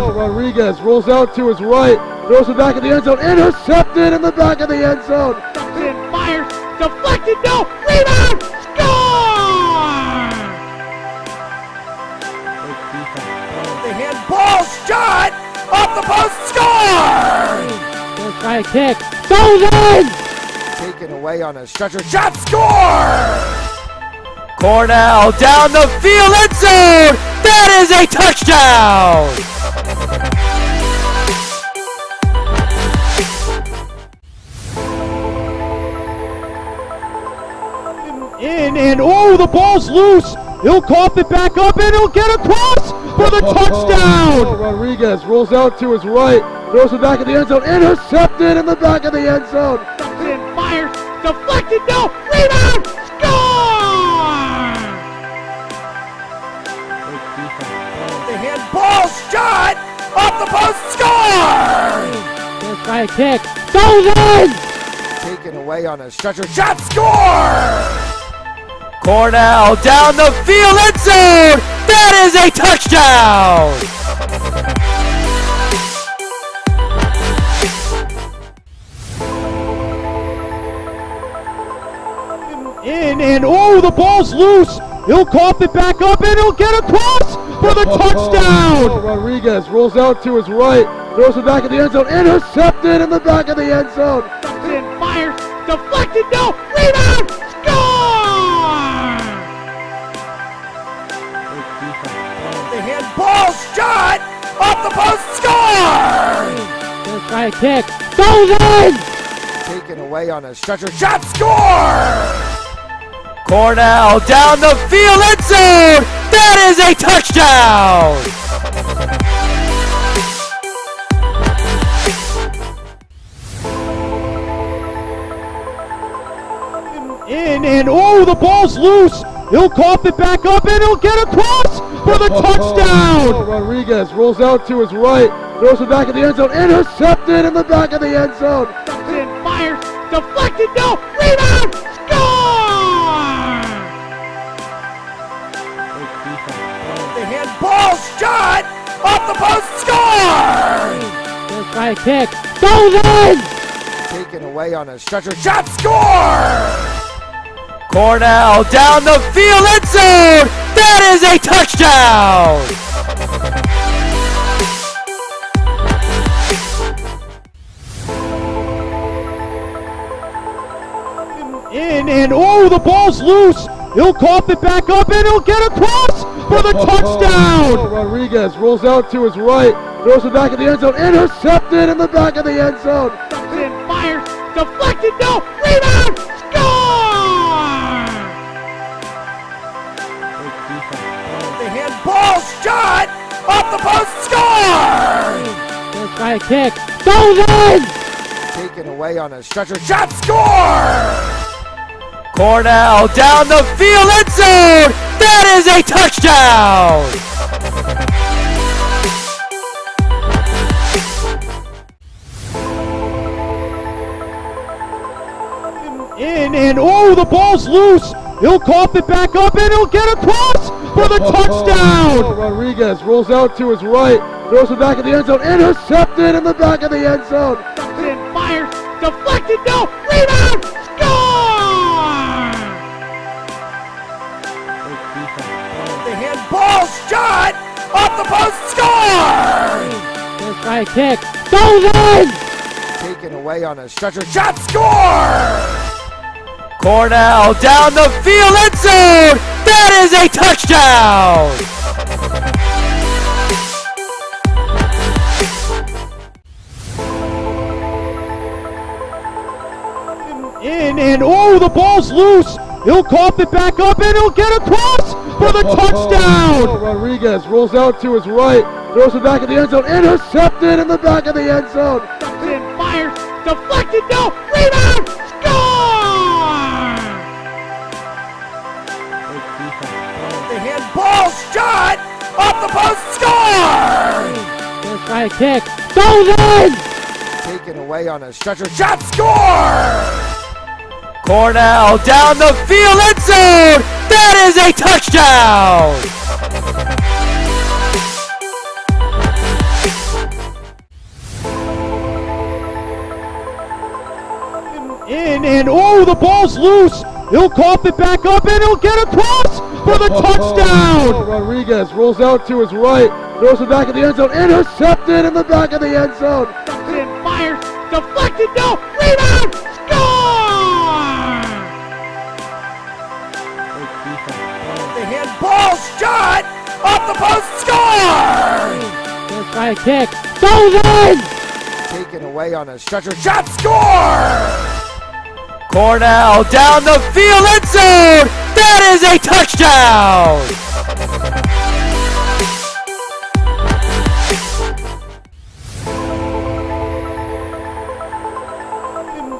touchdown! Rodriguez rolls out to his right, throws it back in the end zone, intercepted in the back of the end zone. Fires, deflected, no, rebound, score! The handball shot, off the post, score! Let's try a kick, goes in! Taken away on a stretcher, shot, score! Cornell down the field, end zone! That is a touchdown! In and oh, the ball's loose. He'll cough it back up and he'll get across for the touchdown. Rodriguez rolls out to his right, throws it back in the end zone, intercepted in the back of the end zone. Fires, deflected, no, rebound, score! The handball shot, off the post, score! Let's try a kick, goes in! Taken away on a stretcher, shot, score! Cornell down the field, end zone! That is a touchdown! In and oh, the ball's loose. He'll cough it back up and he'll get across for the touchdown. Rodriguez rolls out to his right, throws it back in the end zone, intercepted in the back of the end zone. Fires, deflected, no, rebound, score! The handball shot, off the post, score! Let's try a kick, goes in! Taken away on a stretcher, shot, score! Cornell down the field, end zone! That is a touchdown! In and oh, the ball's loose. He'll cough it back up and he'll get across for the touchdown. Rodriguez rolls out to his right, throws it back in the end zone, intercepted in the back of the end zone. Fires, deflected, no, rebound, score! The handball shot, off the post, score! Let's try a kick, goes in! Taken away on a stretcher, shot, score! Cornell down the field, end zone! That is a touchdown! In and oh, the ball's loose. He'll cough it back up and he'll get across for the touchdown. Rodriguez rolls out to his right, throws it back in the end zone, intercepted in the back of the end zone. Fires, deflected, no, rebound, score! The handball shot, off the post, score! Let's try a kick, goes in! Taken away on a stretcher, shot, score! Cornell down the field, end zone! That is a touchdown! In and oh, the ball's loose. He'll cough it back up and he'll get across for the touchdown. Rodriguez rolls out to his right, throws it back in the end zone, intercepted in the back of the end zone. Fires, deflected, no, rebound, score! The handball shot, off the post, score! Let's try a kick, goes in! Taken away on a stretcher, shot, score! Cornell down the field, end zone! That is a touchdown! In and oh, the ball's loose. He'll cough it back up and he'll get across for the touchdown. Rodriguez rolls out to his right, throws it back in the end zone, intercepted in the back of the end zone. Fires, deflected, no, rebound, score! The handball shot, off the post, score! Let's try a kick, goes in! Taken away on a stretcher, shot, score! Cornell down the field, end zone! That is a touchdown! And oh, the ball's loose. He'll cough it back up and he'll get across for the touchdown. Rodriguez rolls out to his right, throws it back in the end zone, intercepted in the back of the end zone. And fires, deflected, no, rebound, score! The handball shot off the post, score! Let's try a kick, goes in! Taken away on a stretcher, shot, score! Cornell down the field, end zone! That is a touchdown!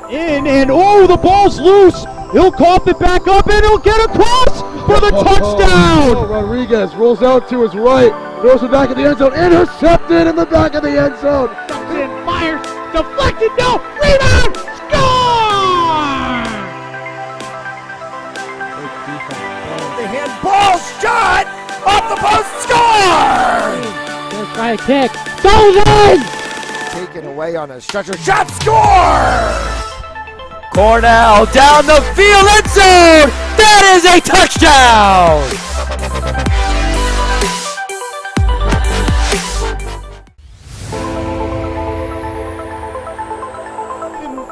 And oh, the ball's loose. He'll cough it back up and he'll get across for the touchdown. Rodriguez rolls out to his right, throws it back in the end zone, intercepted in the back of the end zone. And fires, deflected, no, rebound, score! The handball shot off the post, score! Let's try a kick, goes in! Taken away on a stretcher, shot, score! Cornell down the field, end zone! That is a touchdown!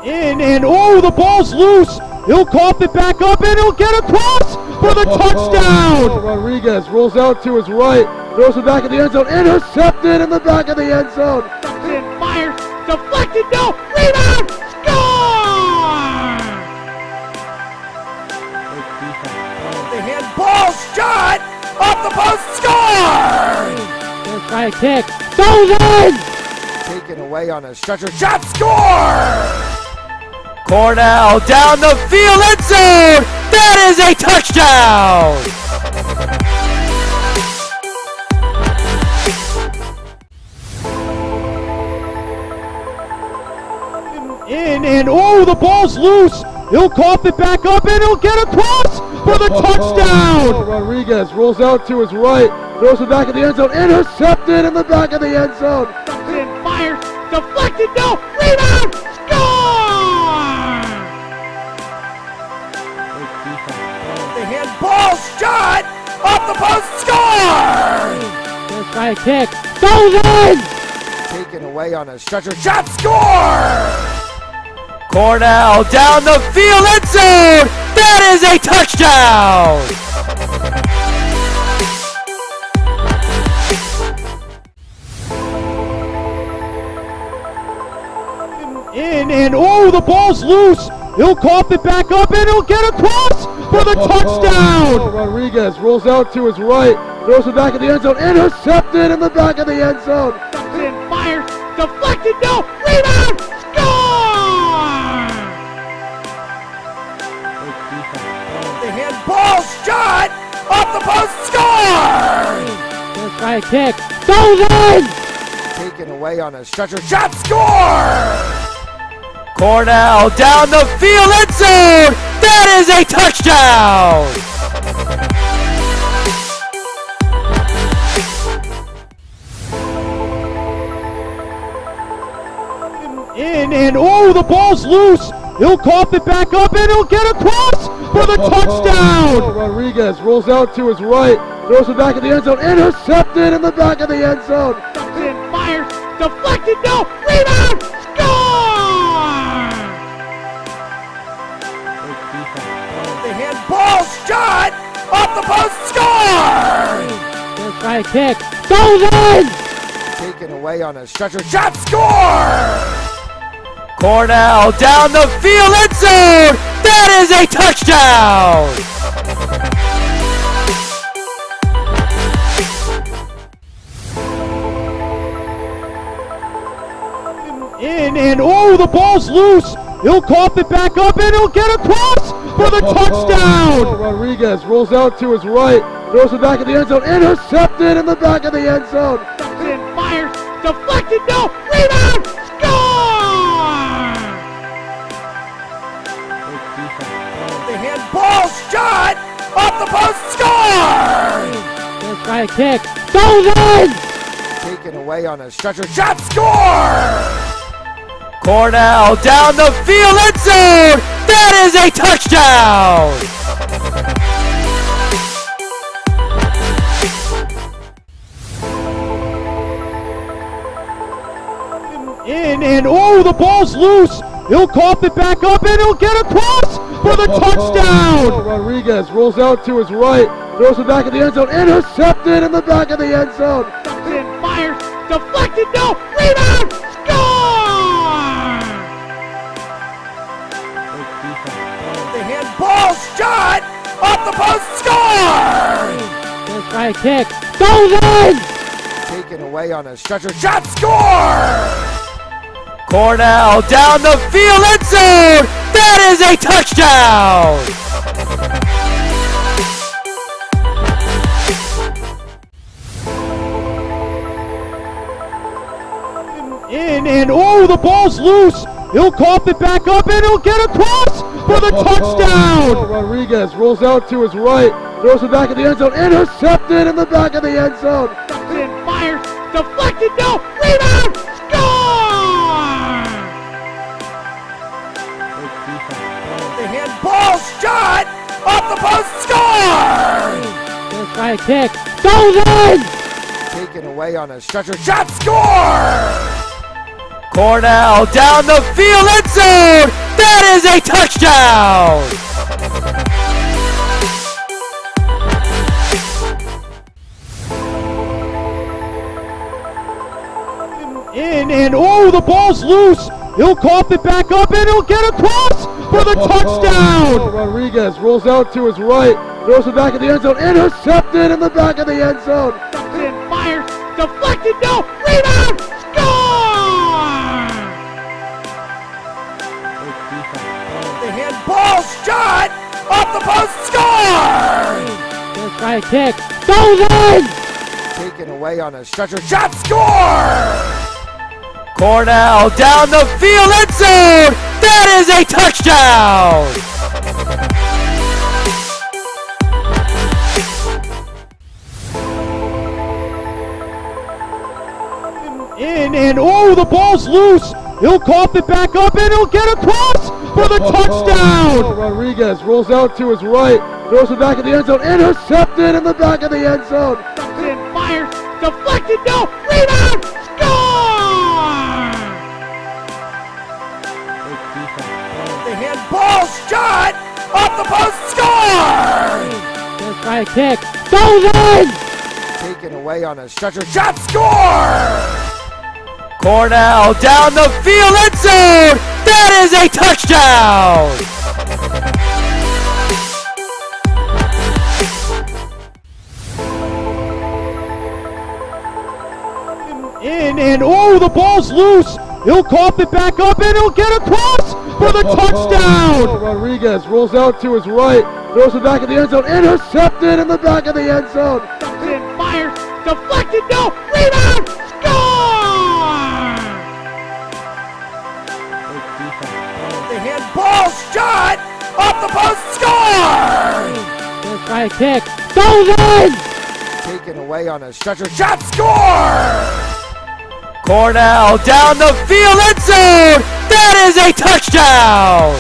And oh, the ball's loose. He'll cough it back up and he'll get across for the touchdown. Rodriguez rolls out to his right, throws it back in the end zone, intercepted in the back of the end zone. And fires, deflected, no, rebound, score! The handball shot off the post, score! Let's try a kick, goes in! Taken away on a stretcher, shot, score! Cornell down the field, end zone! That is a touchdown! And oh, the ball's loose. He'll cough it back up and he'll get across for the touchdown. Rodriguez rolls out to his right, throws it back in the end zone, intercepted in the back of the end zone. And fires, deflected, no, rebound, score! The handball shot off the post, score! Let's try a kick, goes in! Taken away on a stretcher, shot, score! Cornell down the field, end zone! That is a touchdown! And oh, the ball's loose. He'll cough it back up and he'll get across for the touchdown. Rodriguez rolls out to his right, throws it back in the end zone, intercepted in the back of the end zone. And fires, deflected, no, rebound, score! The handball shot off the post, score! Let's try a kick, goes in! Taken away on a stretcher, shot, score! Cornell down the field, end zone! That is a touchdown! And oh, the ball's loose. He'll cough it back up and he'll get across for the touchdown. Rodriguez rolls out to his right, throws it back in the end zone, intercepted in the back of the end zone. And fires, deflected, no, rebound, score! The handball shot off the post, score! Let's try a kick, goes in! Taken away on a stretcher, shot, score! Cornell down the field, end zone! That is a touchdown! And oh, the ball's loose. He'll cough it back up and he'll get across for the touchdown. Rodriguez rolls out to his right, throws it back in the end zone, intercepted in the back of the end zone. And fires, deflected, no, rebound, score! The handball shot off the post, score! Let's try a kick, goes in! Taken away on a stretcher, shot, score! Cornell down the field, end zone! That is a touchdown! And oh, the ball's loose. He'll cough it back up and he'll get across for the touchdown. Rodriguez rolls out to his right, throws it back in the end zone, intercepted in the back of the end zone. And fires, deflected, no, rebound, score! The handball shot off the post, score! First right kick, goes in! Taken away on a stretcher, shot, score! Cornell down the field, end zone! That is a touchdown! And oh, the ball's loose. He'll cough it back up and he'll get across for the touchdown. Rodriguez rolls out to his right, throws it back in the end zone, intercepted in the back of the end zone. And fires, deflected, no, rebound, score! The handball shot off the post, score! First right kick, goes in! Taken away on a stretcher, shot, score! Cornell down the field, end zone! That is a touchdown! And oh, the ball's loose. He'll cough it back up and he'll get across for the touchdown. Rodriguez rolls out to his right, throws it back in the end zone, intercepted in the back of the end zone. And fires, deflected, no, rebound, score! The handball shot off the post, score! First right kick, goes in! Taken away on a stretcher, shot, score! Cornell down the field, end zone! That is a touchdown! And oh, the ball's loose. He'll cough it back up and he'll get across for the touchdown. Rodriguez rolls out to his right, throws it back in the end zone, intercepted in the back of the end zone. And fires, deflected, no, rebound, score! The handball shot off the post, score! First right kick, goes in! Taken away on a stretcher, shot, score! Cornell down the field, end zone! That is a touchdown! And oh, the ball's loose. He'll cough it back up and he'll get across for the touchdown. Rodriguez rolls out to his right, throws it back in the end zone, intercepted in the back of the end zone. And fires, deflected, no, rebound, score! The handball shot off the post, score! First right kick, goes in! Taken away on a stretcher, shot, score! Cornell down the field, end zone! That is a touchdown!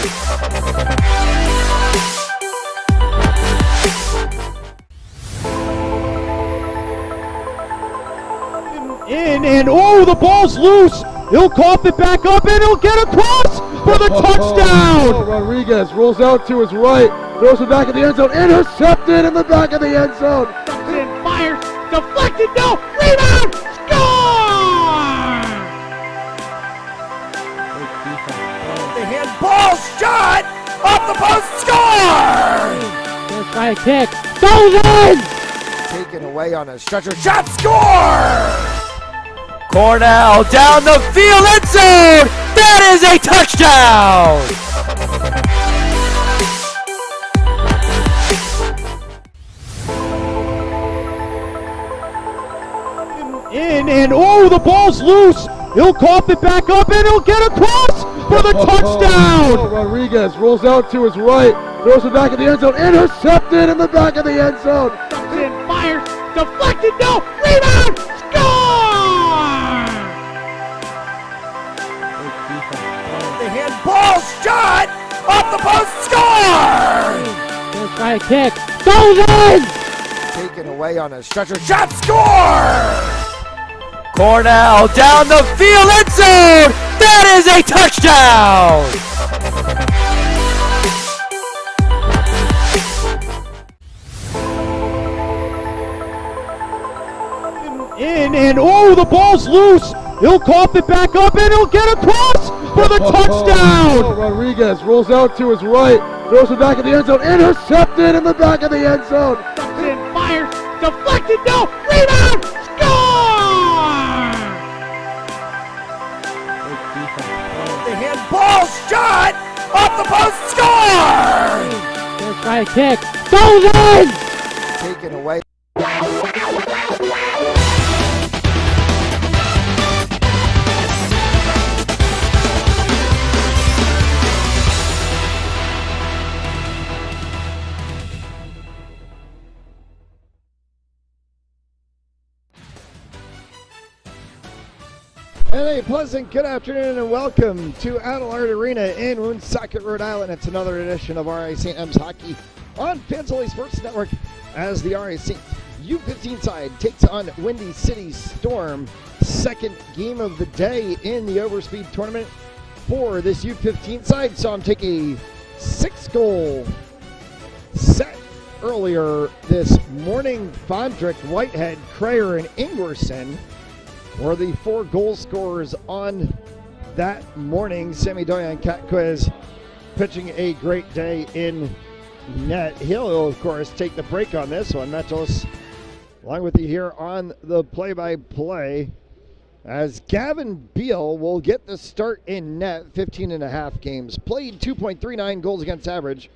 And oh, the ball's loose. He'll cough it back up and he'll get across for the touchdown. Rodriguez rolls out to his right, throws it back in the end zone, intercepted in the back of the end zone. And fires, deflected, no, rebound, score! The handball shot off the post, score! First right kick, goes in! Taken away on a stretcher, shot, score! Cornell down the field, end zone! That is a touchdown! And oh, the ball's loose. He'll cough it back up and he'll get across for the touchdown. Rodriguez rolls out to his right, throws it back in the end zone, intercepted in the back of the end zone. And fires, deflected, no, rebound, score! The handball shot off the post, Try a kick. Goes in! Taken away on a stretcher. Shot score! Cornell down the field, end zone! That is a touchdown! And oh, the ball's loose. He'll cough it back up and he'll get across for the touchdown. Rodriguez rolls out to his right, throws it back in the end zone, intercepted in the back of the end zone. In, fires, deflected, no, rebound, score! The handball shot off the post, score! Gonna try a kick. Goes in! Taken away. And a pleasant good afternoon and welcome to Adelaide Arena in Woonsocket, Rhode Island. It's another edition of RA St. M's Hockey on Fantasy Sports Network as the RA St. U15 side takes on Windy City Storm. Second game of the day in the Overspeed tournament for this U15 side. So I'm taking a 6-goal set earlier this morning. Fondrick, Whitehead, Crayer, and Ingerson were the 4 goal scorers on that morning. Sammy Doyan Catquiz pitching a great day in net. He'll, of course, take the break on this one. Metros, along with you here on the play-by-play, as Gavin Beal will get the start in net. 15 and a half games played, 2.39 goals against average,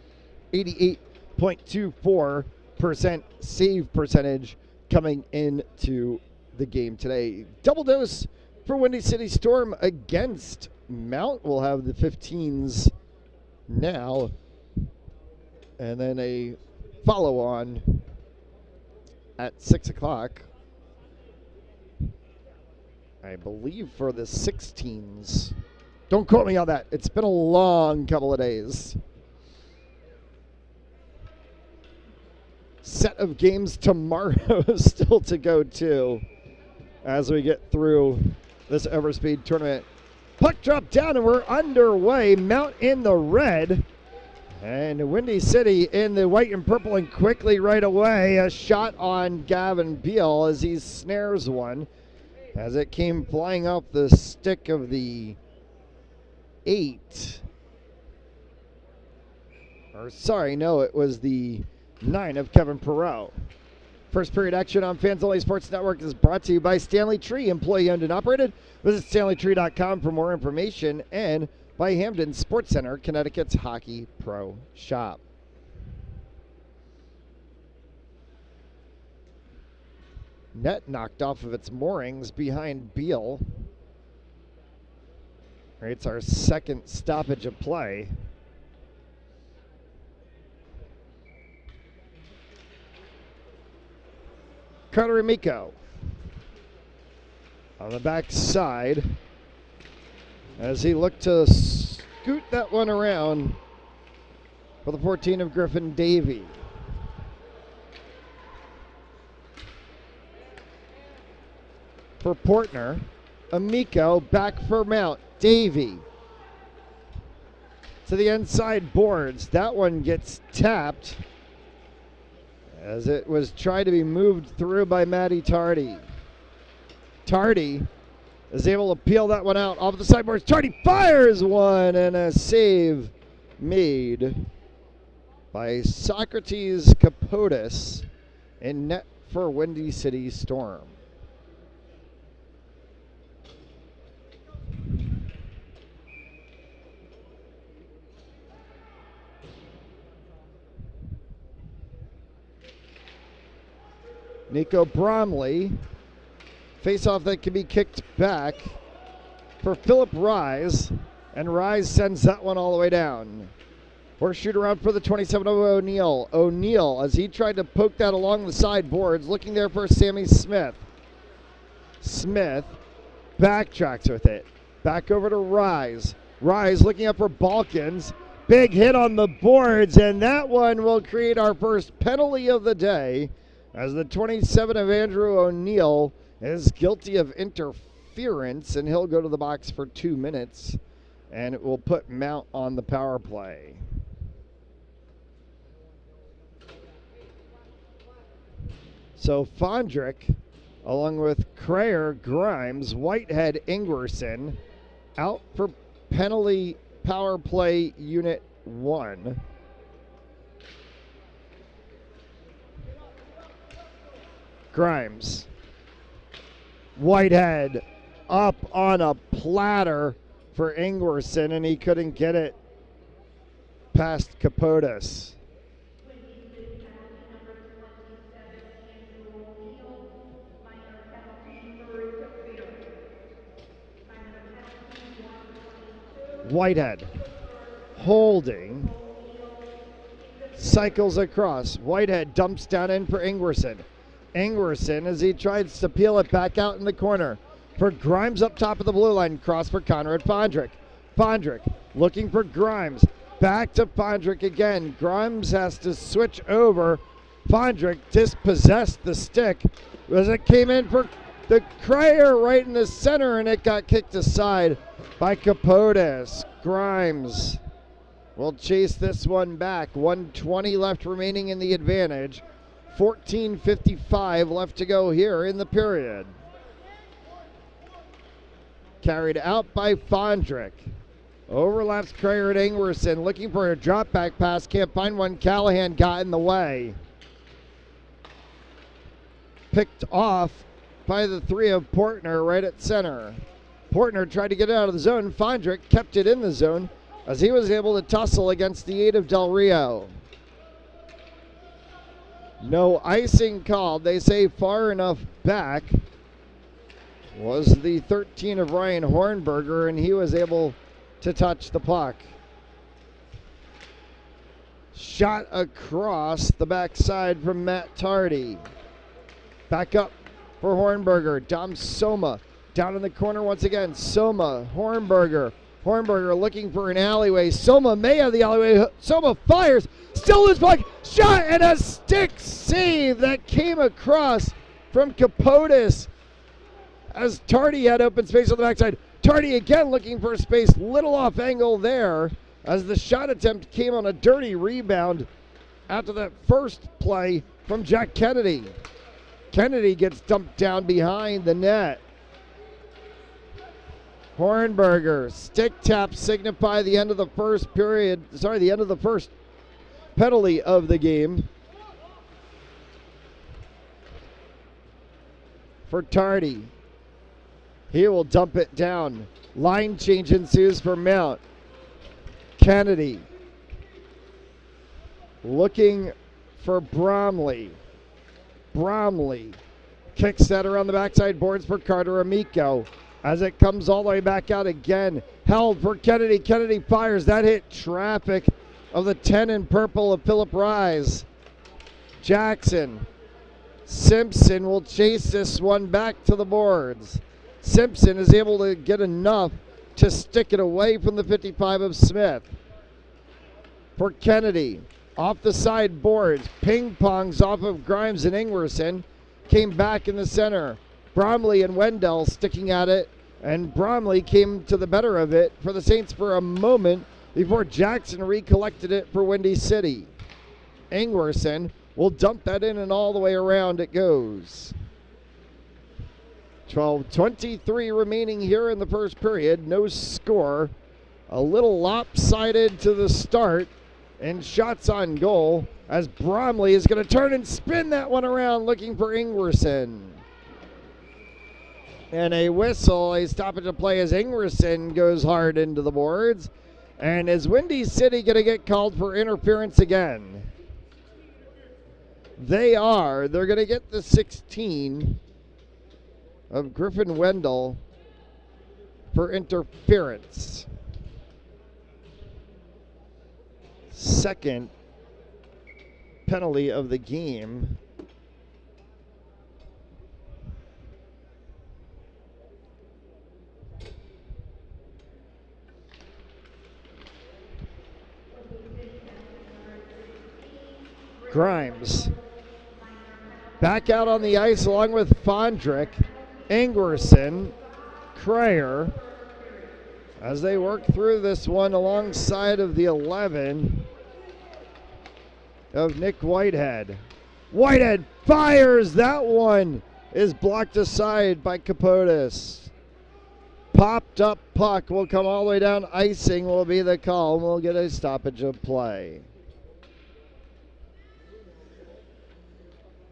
88.24% save percentage coming into the game today. Double dose for Windy City Storm against Mount. We'll have the 15s now, and then a follow-on at 6 o'clock, I believe, for the 16s. Don't quote me on that. It's been a long couple of days. Set of games tomorrow still to go too, as we get through this Overspeed tournament. Puck drop down and we're underway. Mount in the red and Windy City in the white and purple, and quickly right away a shot on Gavin Beal as he snares one as it came flying off the stick of the 8. Or sorry, no, it was the 9 of Kevin Perot. First period action on Fantasy Sports Network is brought to you by Stanley Tree, employee owned and operated. Visit StanleyTree.com for more information, and by Hamden Sports Center, Connecticut's Hockey Pro Shop. Net knocked off of its moorings behind Beal. It's our second stoppage of play. Carter Amico on the back side as he looked to scoot that one around for the 14 of Griffin Davey. For Portner, Amico back for Mount. Davey to the inside boards. That one gets tapped as it was tried to be moved through by Matty Tardy. Tardy is able to peel that one out off the sideboards. Tardy fires one, and a save made by Socrates Capotis in net for Windy City Storm. Nico Bromley, face-off that can be kicked back for Philip Rise, and Rise sends that one all the way down. Horseshoot around for the 27 of O'Neill. O'Neill, as he tried to poke that along the sideboards, looking there for Sammy Smith. Smith backtracks with it. Back over to Rise. Rise looking up for Balkins. Big hit on the boards, and that one will create our first penalty of the day, as the 27 of Andrew O'Neill is guilty of interference, and he'll go to the box for 2 minutes, and it will put Mount on the power play. So Fondrick, along with Crayer, Grimes, Whitehead, Ingwerson, out for penalty power play unit 1. Grimes. Whitehead up on a platter for Ingwerson, and he couldn't get it past Capotis. Whitehead holding, cycles across. Whitehead dumps down in for Ingwerson. Ingwerson, as he tries to peel it back out in the corner for Grimes up top of the blue line. Cross for Conrad Fondrick. Fondrick looking for Grimes. Back to Fondrick again. Grimes has to switch over. Fondrick dispossessed the stick as it came in for the Crayer right in the center, and it got kicked aside by Capotis. Grimes will chase this one back. 1:20 left remaining in the advantage. 14:55 left to go here in the period. Carried out by Fondrick. Overlaps Crayer and Ingwerson, looking for a drop back pass. Can't find one. Callahan got in the way. Picked off by the 3 of Portner right at center. Portner tried to get it out of the zone. Fondrick kept it in the zone as he was able to tussle against the 8 of Del Rio. No icing called. They say far enough back was the 13 of Ryan Hornberger, and he was able to touch the puck. Shot across the backside from Matt Tardy. Back up for Hornberger. Dom Soma down in the corner once again. Soma, Hornberger. Hornberger looking for an alleyway. Soma may have the alleyway. Soma fires. Still his puck. Shot and a stick save that came across from Capotis as Tardy had open space on the backside. Tardy again looking for space. Little off angle there as the shot attempt came on a dirty rebound after that first play from Jack Kennedy. Kennedy gets dumped down behind the net. Hornberger, stick tap signify the end of the first period. Sorry, the end of the first penalty of the game. For Tardy. He will dump it down. Line change ensues for Mount. Kennedy. Looking for Bromley. Bromley kicks that around the backside boards for Carter Amico. As it comes all the way back out again. Held for Kennedy. Kennedy fires. That hit traffic of the 10 in purple of Philip Rise. Jackson. Simpson will chase this one back to the boards. Simpson is able to get enough to stick it away from the 55 of Smith. For Kennedy. Off the side boards. Ping pongs off of Grimes and Ingwerson. Came back in the center. Bromley and Wendell sticking at it, and Bromley came to the better of it for the Saints for a moment before Jackson recollected it for Windy City. Ingwerson will dump that in, and all the way around it goes. 12:23 remaining here in the first period. No score. A little lopsided to the start, and shots on goal as Bromley is going to turn and spin that one around looking for Ingwerson. And a whistle, a stoppage of play as Ingwerson goes hard into the boards. And is Windy City going to get called for interference again? They are. They're going to get the 16 of Griffin Wendell for interference. Second penalty of the game. Grimes back out on the ice along with Fondrick, Ingwerson, Krayer as they work through this one alongside of the 11 of Nick Whitehead. Whitehead fires, that one is blocked aside by Capotis. Popped up puck will come all the way down. Icing will be the call, and we'll get a stoppage of play.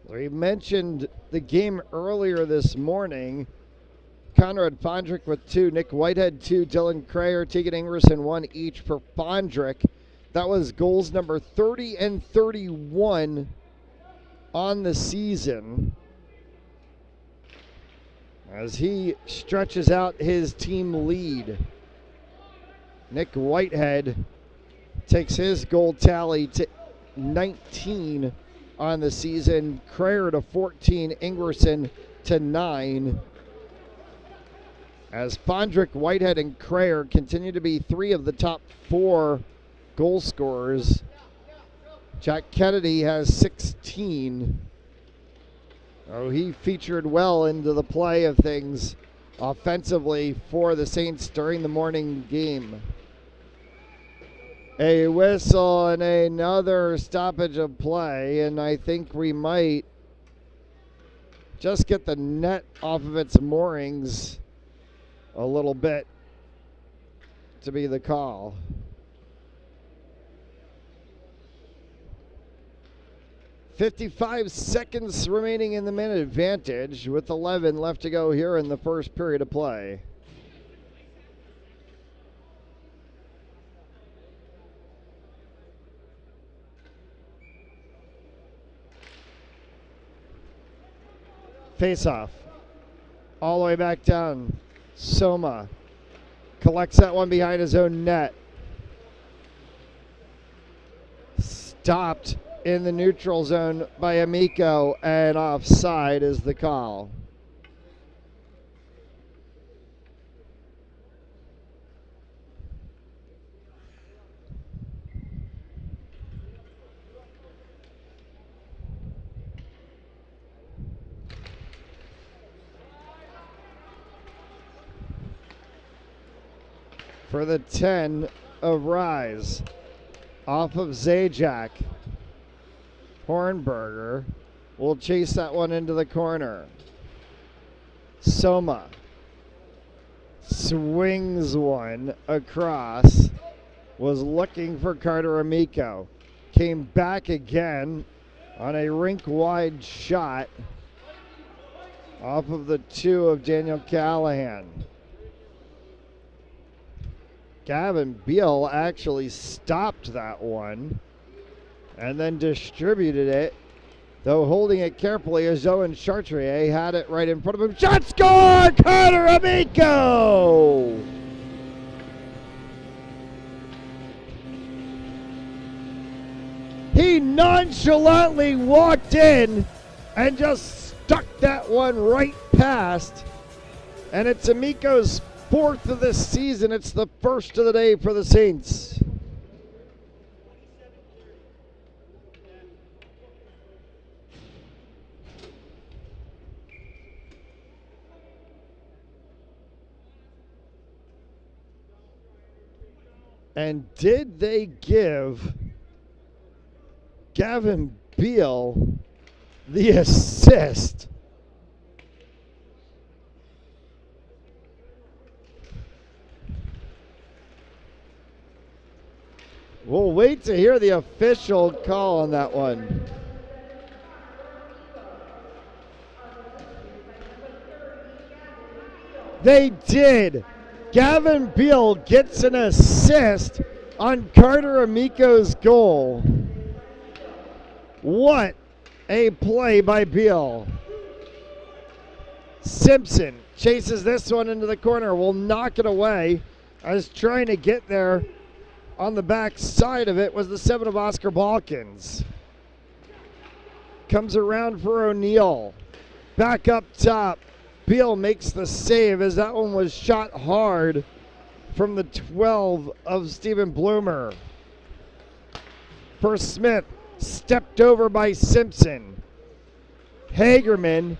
We mentioned the game earlier this morning. Conrad Fondrick with 2, Nick Whitehead 2, Dylan Krayer, Tegan Ingwerson 1 each for Fondrick. That was goals number 30 and 31 on the season, as he stretches out his team lead. Nick Whitehead takes his goal tally to 19 on the season. Krayer to 14, Ingwerson to 9. As Fondrick, Whitehead, and Krayer continue to be 3 of the top 4 goal scorers. Jack Kennedy has 16. Oh, he featured well into the play of things offensively for the Saints during the morning game. A whistle and another stoppage of play, and I think we might just get the net off of its moorings a little bit to be the call. .55 seconds remaining in the minute advantage with 11 left to go here in the first period of play. Face-off. All the way back down. Soma collects that one behind his own net. Stopped in the neutral zone by Amico, and offside is the call. For the 10 of Rise, off of Zajac. Hornberger will chase that one into the corner. Soma swings one across. Was looking for Carter Amico. Came back again on a rink-wide shot off of the 2 of Daniel Callahan. Gavin Beal actually stopped that one and then distributed it, though holding it carefully as Owen Chartrier had it right in front of him. Shot score! Carter Amico! He nonchalantly walked in and just stuck that one right past, and it's Amico's 4th of the season. It's the first of the day for the Saints. And did they give Gavin Beal the assist? We'll wait to hear the official call on that one. They did. Gavin Beal gets an assist on Carter Amico's goal. What a play by Beal. Simpson chases this one into the corner, will knock it away. I was trying to get there. On the back side of it was the 7 of Oscar Balkins. Comes around for O'Neill. Back up top. Beal makes the save as that one was shot hard from the 12 of Stephen Bloomer. For Smith, stepped over by Simpson. Hagerman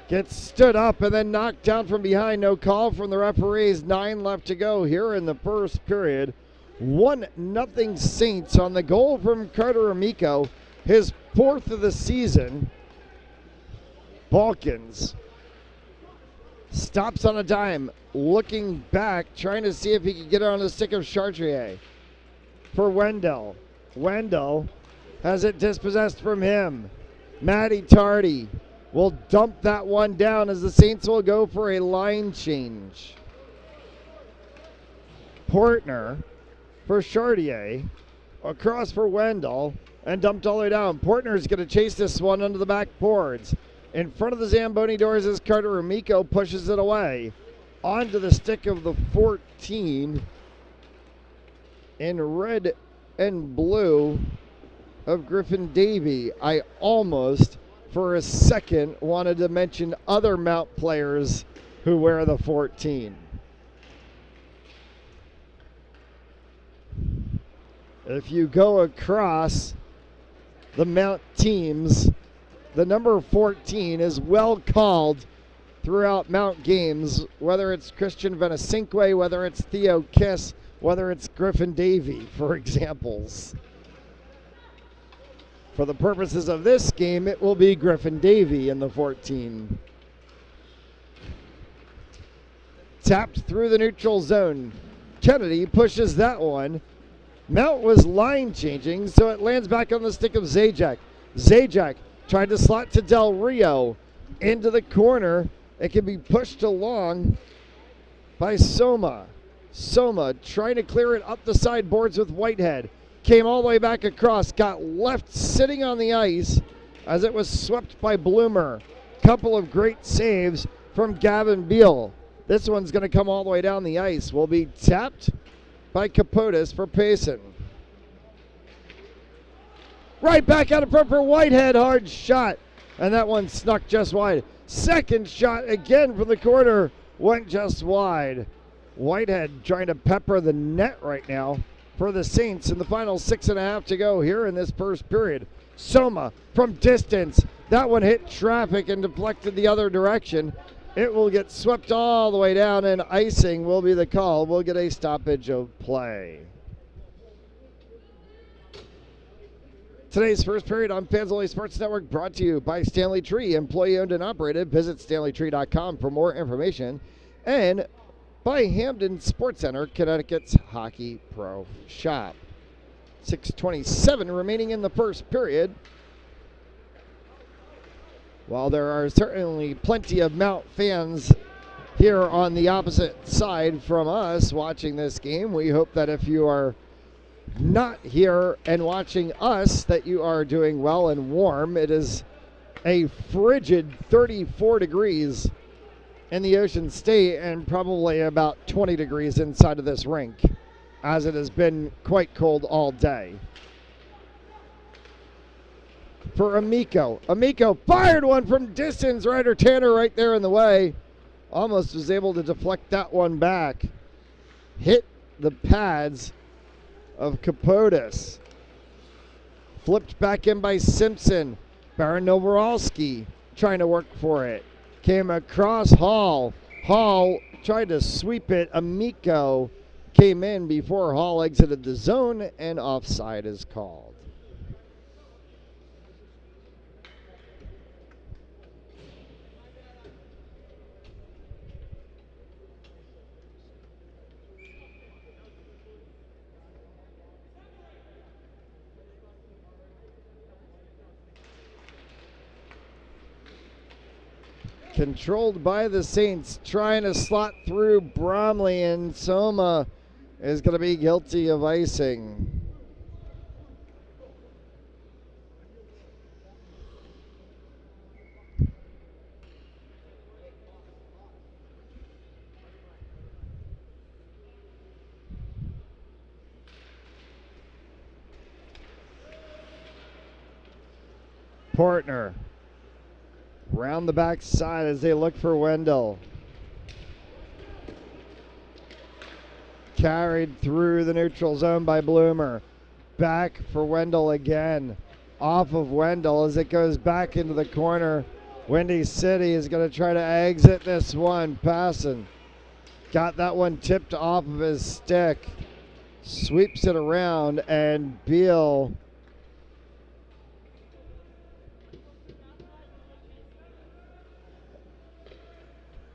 gets stood up and then knocked down from behind. No call from the referees. 9 left to go here in the first period. 1-0 Saints on the goal from Carter Amico, his 4th of the season. Balkans stops on a dime, looking back, trying to see if he can get it on the stick of Chartrier. For Wendell. Wendell has it dispossessed from him. Matty Tardy will dump that one down as the Saints will go for a line change. Portner for Chartier, across for Wendell, and dumped all the way down. Portner's going to chase this one under the backboards. In front of the Zamboni doors as Carter Amico pushes it away. Onto the stick of the 14 in red and blue of Griffin Davey. I almost, for a second, wanted to mention other Mount players who wear the 14. If you go across the Mount teams, the number 14 is well called throughout Mount games, whether it's Christian Venesinque, whether it's Theo Kiss, whether it's Griffin Davey, for examples. For the purposes of this game, it will be Griffin Davey in the 14. Tapped through the neutral zone. Kennedy pushes that one. Mount was line changing, so it lands back on the stick of Zajac. Zajac tried to slot to Del Rio into the corner. It can be pushed along by Soma. Soma trying to clear it up the sideboards with Whitehead. Came all the way back across, got left sitting on the ice as it was swept by Bloomer. Couple of great saves from Gavin Beal. This one's going to come all the way down the ice. Will be tapped by Capotis for Payson. Right back out of front for Whitehead. Hard shot. And that one snuck just wide. Second shot again from the corner. Went just wide. Whitehead trying to pepper the net right now for the Saints in the final 6.5 to go here in this first period. Soma from distance. That one hit traffic and deflected the other direction. It will get swept all the way down, and icing will be the call. We'll get a stoppage of play. Today's first period on Fans Only Sports Network brought to you by Stanley Tree, employee owned and operated. Visit StanleyTree.com for more information. And by Hamden Sports Center, Connecticut's Hockey Pro Shop. 6:27 remaining in the first period. While there are certainly plenty of Mount fans here on the opposite side from us watching this game, we hope that if you are not here and watching us, that you are doing well and warm. It is a frigid 34 degrees in the Ocean State and probably about 20 degrees inside of this rink, as it has been quite cold all day. For Amico. Amico fired one from distance. Ryder Tanner right there in the way. Almost was able to deflect that one back. Hit the pads of Capotis. Flipped back in by Simpson. Baron Novorowski trying to work for it. Came across Hall. Hall tried to sweep it. Amico came in before Hall exited the zone, and offside is called. Controlled by the Saints, trying to slot through Bromley, and Soma is going to be guilty of icing. Portner round the back side as they look for Wendell. Carried through the neutral zone by Bloomer. Back for Wendell again. off of Wendell as it goes back into the corner. Windy City is going to try to exit this one. Passing. Got that one tipped off of his stick. Sweeps it around, and Beal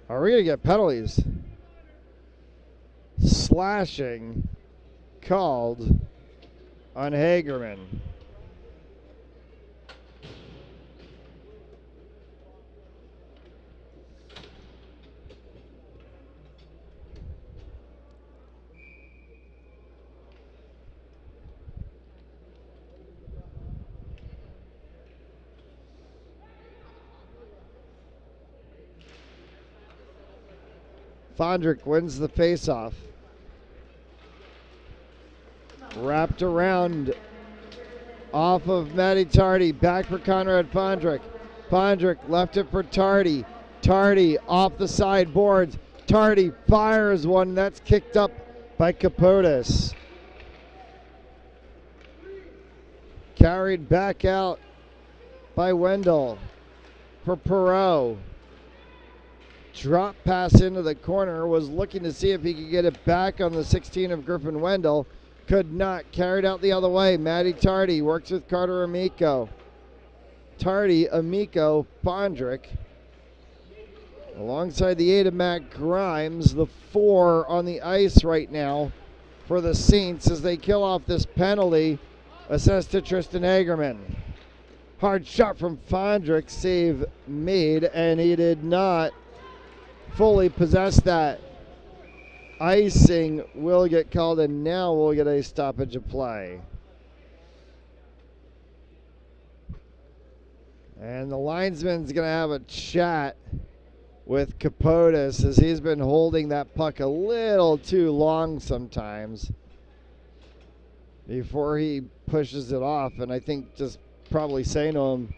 are we going to get penalties? Slashing called on Hagerman. Fondrick wins the faceoff. Wrapped around off of Matty Tardy. Back for Conrad Fondrick. Fondrick left it for Tardy. Tardy off the sideboards. Tardy fires one. That's kicked up by Capotis. Carried back out by Wendell for Perot. Drop pass into the corner. Was looking to see if he could get it back on the 16 of Griffin Wendell. Could not. Carried out the other way. Matty Tardy works with Carter Amico. Tardy, Amico, Fondrick. Alongside the 8 of Matt Grimes. The 4 on the ice right now for the Saints as they kill off this penalty assessed to Tristan Hagerman. Hard shot from Fondrick. Save made, and he did not fully possess that. Icing will get called, and now we'll get a stoppage of play. And the linesman's going to have a chat with Capotis as he's been holding that puck a little too long sometimes before he pushes it off. And I think just probably saying to him,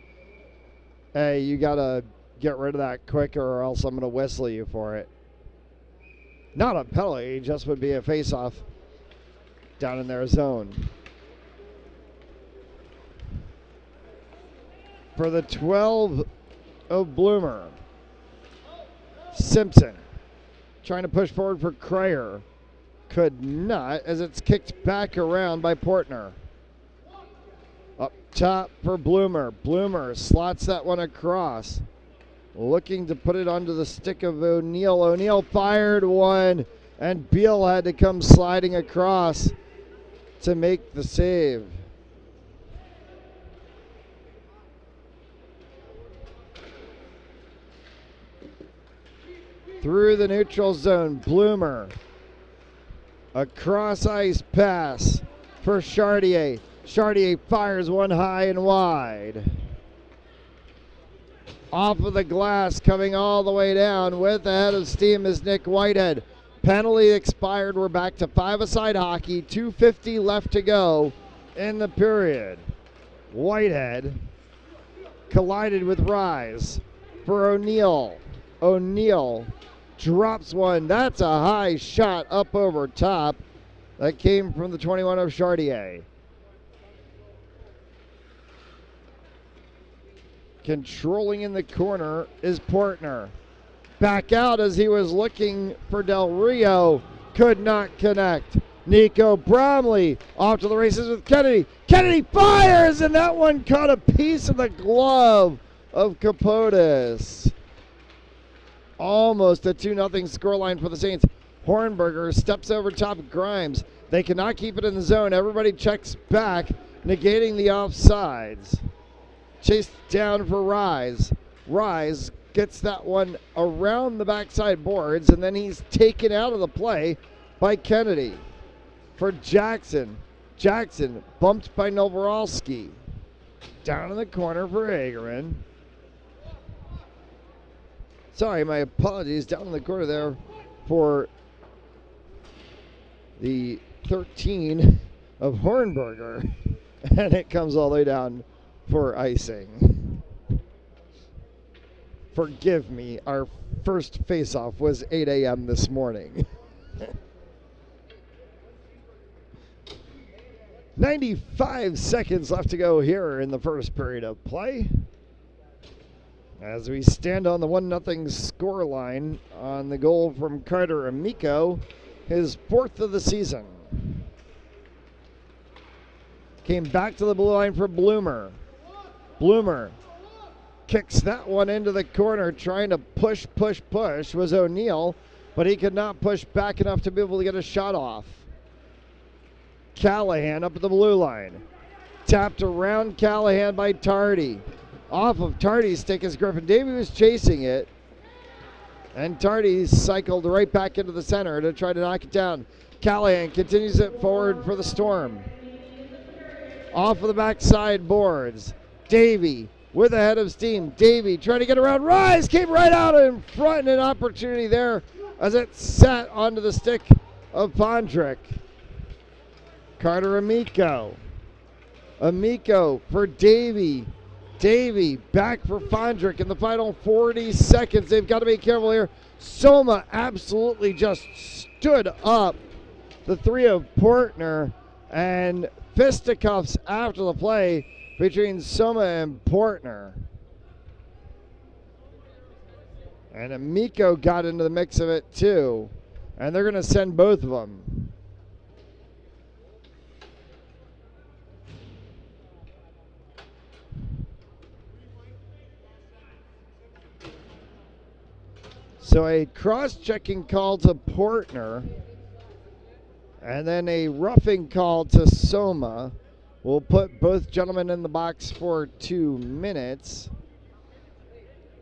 hey, you got to get rid of that quicker or else I'm going to whistle you for it. Not a penalty, just would be a face-off down in their zone. For the 12 of Bloomer, Simpson trying to push forward for Crayer. Could not, as it's kicked back around by Portner. Up top for Bloomer. Bloomer slots that one across. Looking to put it onto the stick of O'Neal. O'Neal fired one, and Beal had to come sliding across to make the save. Through the neutral zone, Bloomer. A cross ice pass for Chartier. Chartier fires one high and wide. Off of the glass, coming all the way down with the head of steam is Nick Whitehead. Penalty expired. We're back to 5-a-side hockey. 2:50 left to go in the period. Whitehead collided with Rise for O'Neal. O'Neal drops one. That's a high shot up over top. That came from the 21 of Chartier. Controlling in the corner is Portner. Back out as he was looking for Del Rio. Could not connect. Nico Bromley off to the races with Kennedy. Kennedy fires, and that one caught a piece of the glove of Capotis. Almost a 2-0 scoreline for the Saints. Hornberger steps over top of Grimes. They cannot keep it in the zone. Everybody checks back, negating the offsides. Chased down for Rise. Rise gets that one around the backside boards, and then he's taken out of the play by Kennedy. For Jackson. Jackson bumped by Novorowski. Down in the corner for Hagerman. Sorry, my apologies. Down in the corner there for the 13 of Hornberger. And it comes all the way down for icing. Forgive me, our first face-off was 8 a.m. this morning. 95 seconds left to go here in the first period of play. As we stand on the 1-0 score line on the goal from Carter Amico, his 4th of the season. Came back to the blue line for Bloomer. Bloomer kicks that one into the corner, trying to push was O'Neill, but he could not push back enough to be able to get a shot off. Callahan up at the blue line. Tapped around Callahan by Tardy. Off of Tardy's stick as Griffin Davey was chasing it. And Tardy cycled right back into the center to try to knock it down. Callahan continues it forward for the Storm. Off of the backside boards. Davey with a head of steam. Davey trying to get around. Rise came right out in front, and an opportunity there as it sat onto the stick of Pondrick. Carter Amico. Amico for Davey. Davey back for Fondrick in the final 40 seconds. They've got to be careful here. Soma absolutely just stood up. The three of Portner, and fisticuffs after the play between Soma and Portner. And Amico got into the mix of it too. And they're going to send both of them. So a cross-checking call to Portner, and then a roughing call to Soma. We'll put both gentlemen in the box for 2 minutes.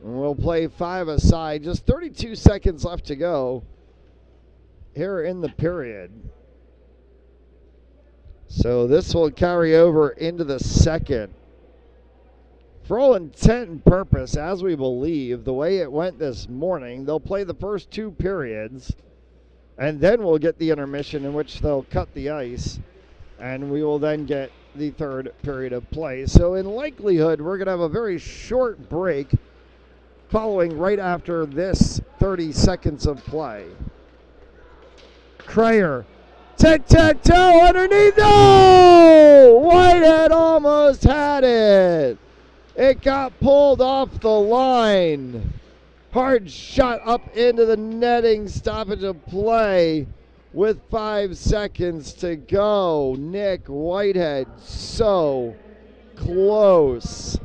And we'll play 5 aside. Just 32 seconds left to go here in the period. So this will carry over into the second. For all intent and purpose, as we believe, the way it went this morning, they'll play the first 2 periods, and then we'll get the intermission in which they'll cut the ice, and we will then get the 3rd period of play. So in likelihood, we're going to have a very short break following right after this 30 seconds of play. Crayer, tic-tac-toe underneath, oh! Whitehead almost had it. It got pulled off the line. Hard shot up into the netting, stoppage of play with 5 seconds to go. Nick Whitehead so close.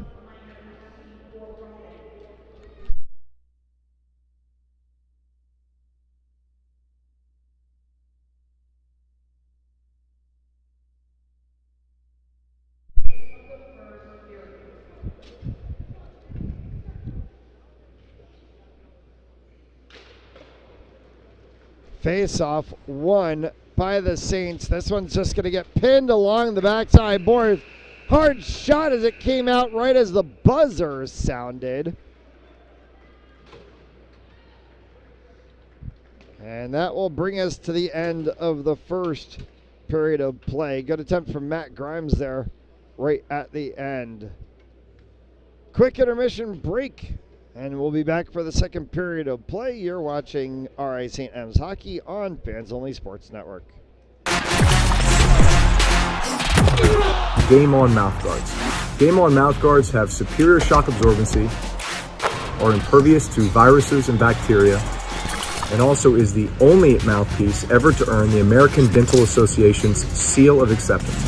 Face-off won by the Saints. This one's just going to get pinned along the backside boards. Hard shot as it came out right as the buzzer sounded. And that will bring us to the end of the first period of play. Good attempt from Matt Grimes there right at the end. Quick intermission break. And we'll be back for the second period of play. You're watching RI St. M's Hockey on Fans Only Sports Network. Game On mouthguards. Game On mouthguards have superior shock absorbency, are impervious to viruses and bacteria, and also is the only mouthpiece ever to earn the American Dental Association's seal of acceptance.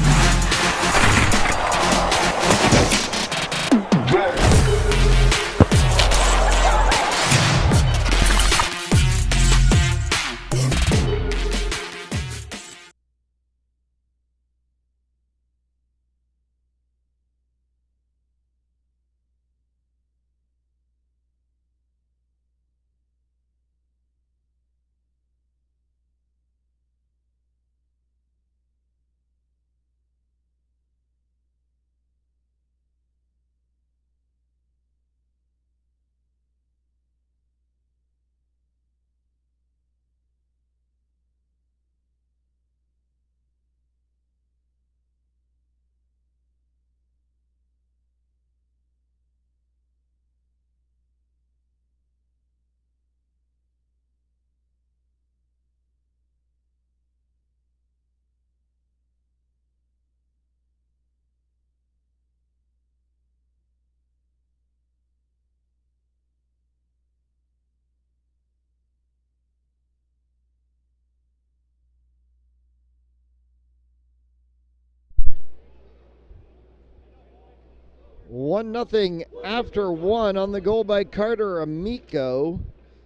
1-0 after 1 on the goal by Carter Amico,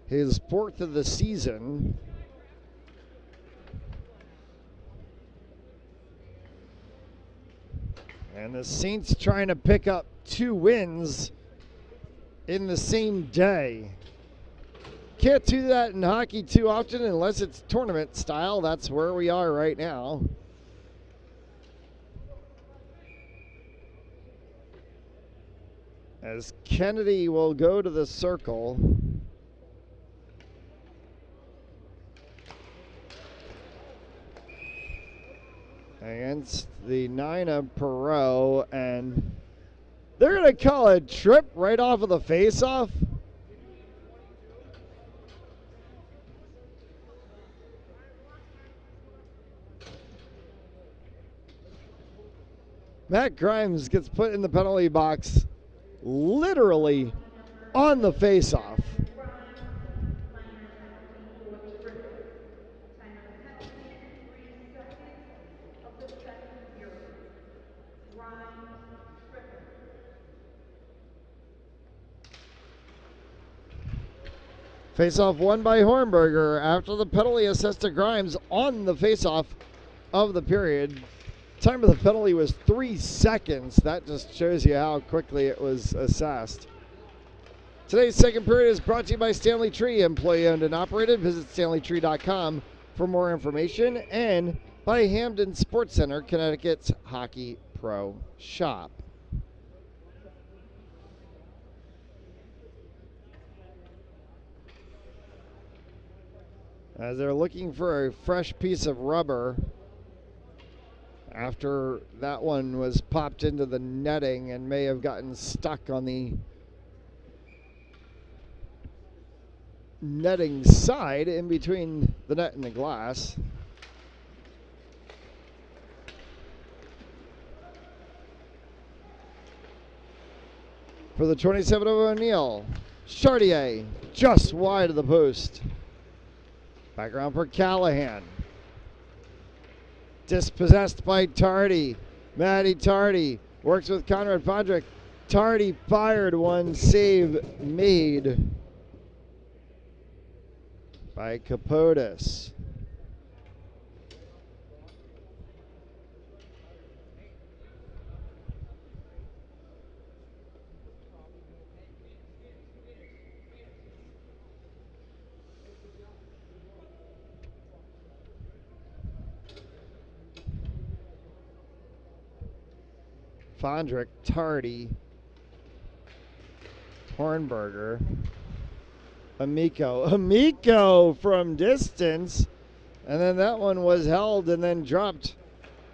his 4th of the season. And the Saints trying to pick up 2 wins in the same day. Can't do that in hockey too often unless it's tournament style. That's where we are right now. As Kennedy will go to the circle. Against the 9 of Perot, and they're going to call a trip right off of the faceoff. Matt Grimes gets put in the penalty box literally on the faceoff. Faceoff won by Hornberger after the penalty assessed to Grimes on the faceoff of the period. Time of the penalty was 3 seconds. That just shows you how quickly it was assessed. Today's second period is brought to you by Stanley Tree, employee owned and operated. Visit StanleyTree.com for more information, and by Hamden Sports Center, Connecticut's Hockey Pro Shop. As they're looking for a fresh piece of rubber after that one was popped into the netting and may have gotten stuck on the netting side in between the net and the glass. For the 27 of O'Neill, Chartier just wide of the post. Back around for Callahan. Dispossessed by Tardy. Matty Tardy works with Conrad Fondrick. Tardy fired, one save made by Capotis. Fondrick, Tardy, Hornberger, Amico from distance, and then that one was held and then dropped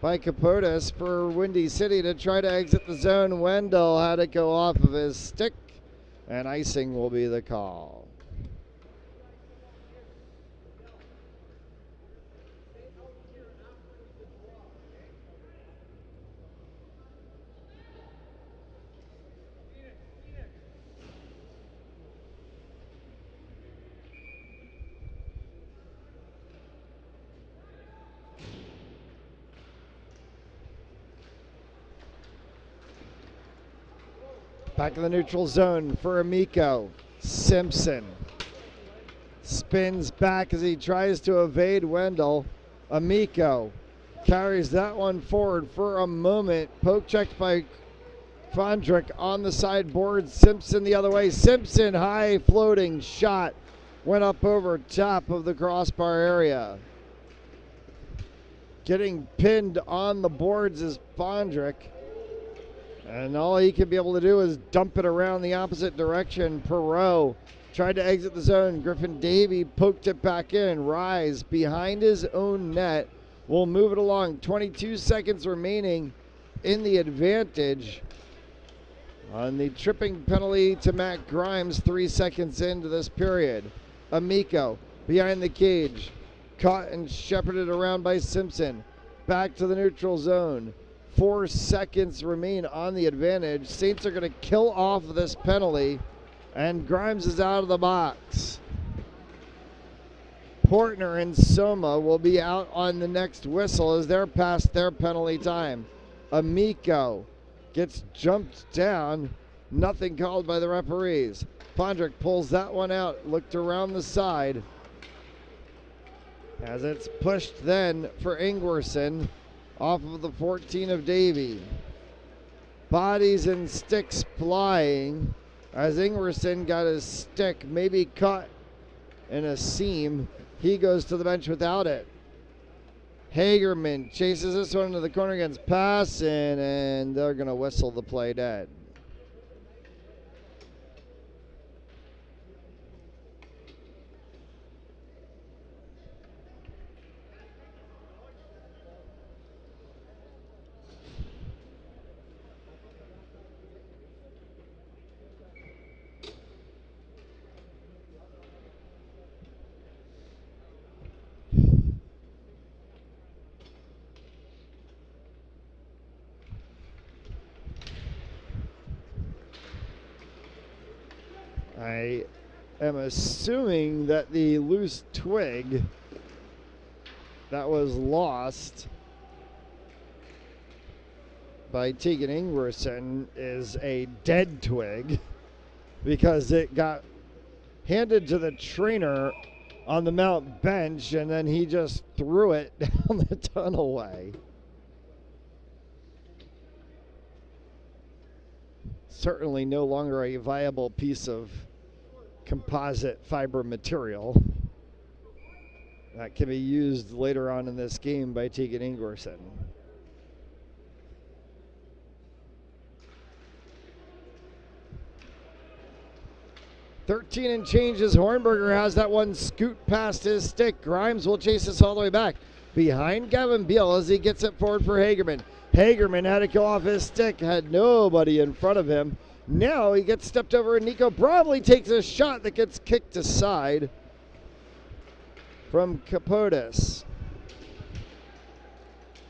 by Capotis for Windy City to try to exit the zone. Wendell had it go off of his stick, and icing will be the call. Back in the neutral zone for Amico. Simpson spins back as he tries to evade Wendell. Amico carries that one forward for a moment. Poke checked by Fondrick on the sideboard. Simpson the other way. Simpson, high floating shot. Went up over top of the crossbar area. Getting pinned on the boards is Fondrick. And all he could be able to do is dump it around the opposite direction. Perot tried to exit the zone. Griffin Davey poked it back in. Rise behind his own net will move it along. 22 seconds remaining in the advantage on the tripping penalty to Matt Grimes 3 seconds into this period. Amico behind the cage. Caught and shepherded around by Simpson. Back to the neutral zone. 4 seconds remain on the advantage. Saints are going to kill off this penalty, and Grimes is out of the box. Portner and Soma will be out on the next whistle as they're past their penalty time. Amico gets jumped down Nothing called by the referees. Pondrick pulls that one out, looked around the side. As it's pushed then for Ingwerson off of the 14 of Davy. Bodies and sticks flying as Ingwerson got his stick maybe caught in a seam. He goes to the bench without it. Hagerman chases this one into the corner against Passon, and they're going to whistle the play dead. I am assuming that the loose twig that was lost by Tegan Ingwerson is a dead twig because it got handed to the trainer on the Mount bench and then he just threw it down the tunnelway. Certainly no longer a viable piece of composite fiber material that can be used later on in this game by Tegan Ingwerson. $13 and change as Hornberger has that one scoot past his stick. Grimes will chase this all the way back behind Gavin Beal as he gets it forward for Hagerman. Hagerman had to go off his stick, had nobody in front of him. Now he gets stepped over and Nico Bromley takes a shot that gets kicked aside from Capotis.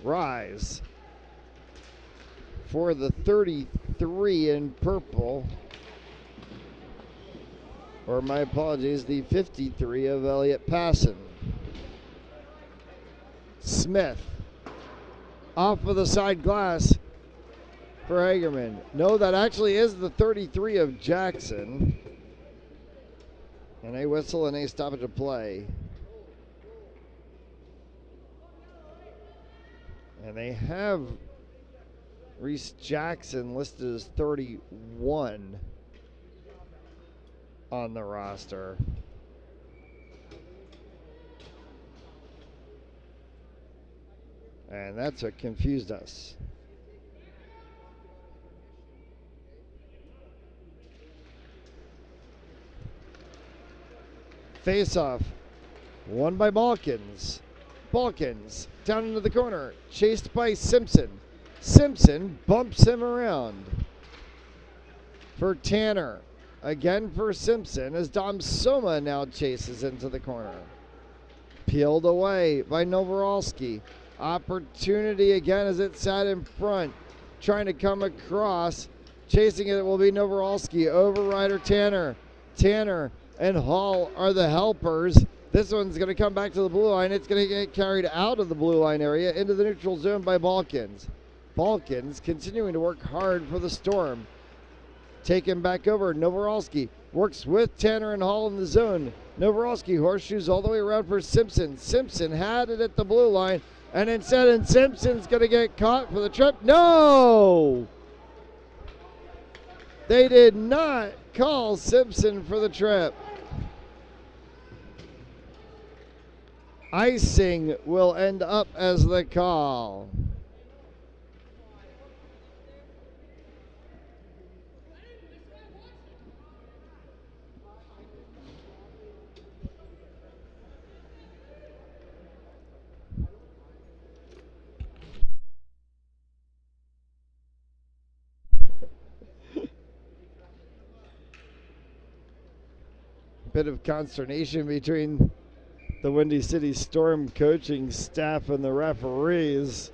Rise for the 33 in purple. Or my apologies, the 53 of Elliott Passon. Smith off of the side glass for Hagerman. No, that actually is the 33 of Jackson. And a whistle and a stoppage of play. And they have Reese Jackson listed as 31 on the roster. And that's what confused us. Face-off, won by Balkins. Balkins down into the corner, chased by Simpson. Simpson bumps him around for Tanner. Again for Simpson as Dom Soma now chases into the corner. Peeled away by Novorolski. Opportunity again as it sat in front. Trying to come across. Chasing it will be Novorolski. Overrider Tanner. Tanner and Hall are the helpers. This one's going to come back to the blue line. It's going to get carried out of the blue line area into the neutral zone by Balkins. Balkins continuing to work hard for the Storm. Taken back over. Novorolski works with Tanner and Hall in the zone. Novorolski horseshoes all the way around for Simpson. Simpson had it at the blue line. And instead, and Simpson's going to get caught for the trip. No! They did not call Simpson for the trip. Icing will end up as the call. Bit of consternation between the Windy City Storm coaching staff and the referees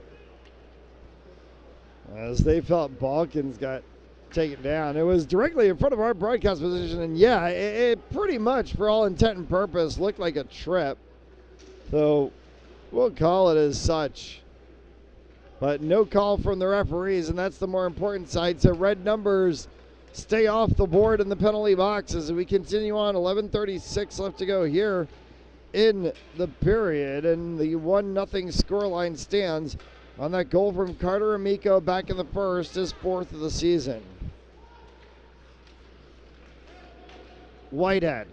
as they felt Balkins got taken down. It was directly in front of our broadcast position, and yeah, it pretty much, for all intent and purpose, looked like a trip. So we'll call it as such. But no call from the referees, and that's the more important side. So red numbers stay off the board in the penalty box as we continue on. 11:36 left to go here in the period, and the 1-0 scoreline stands on that goal from Carter Amico back in the first, his 4th of the season. Whitehead,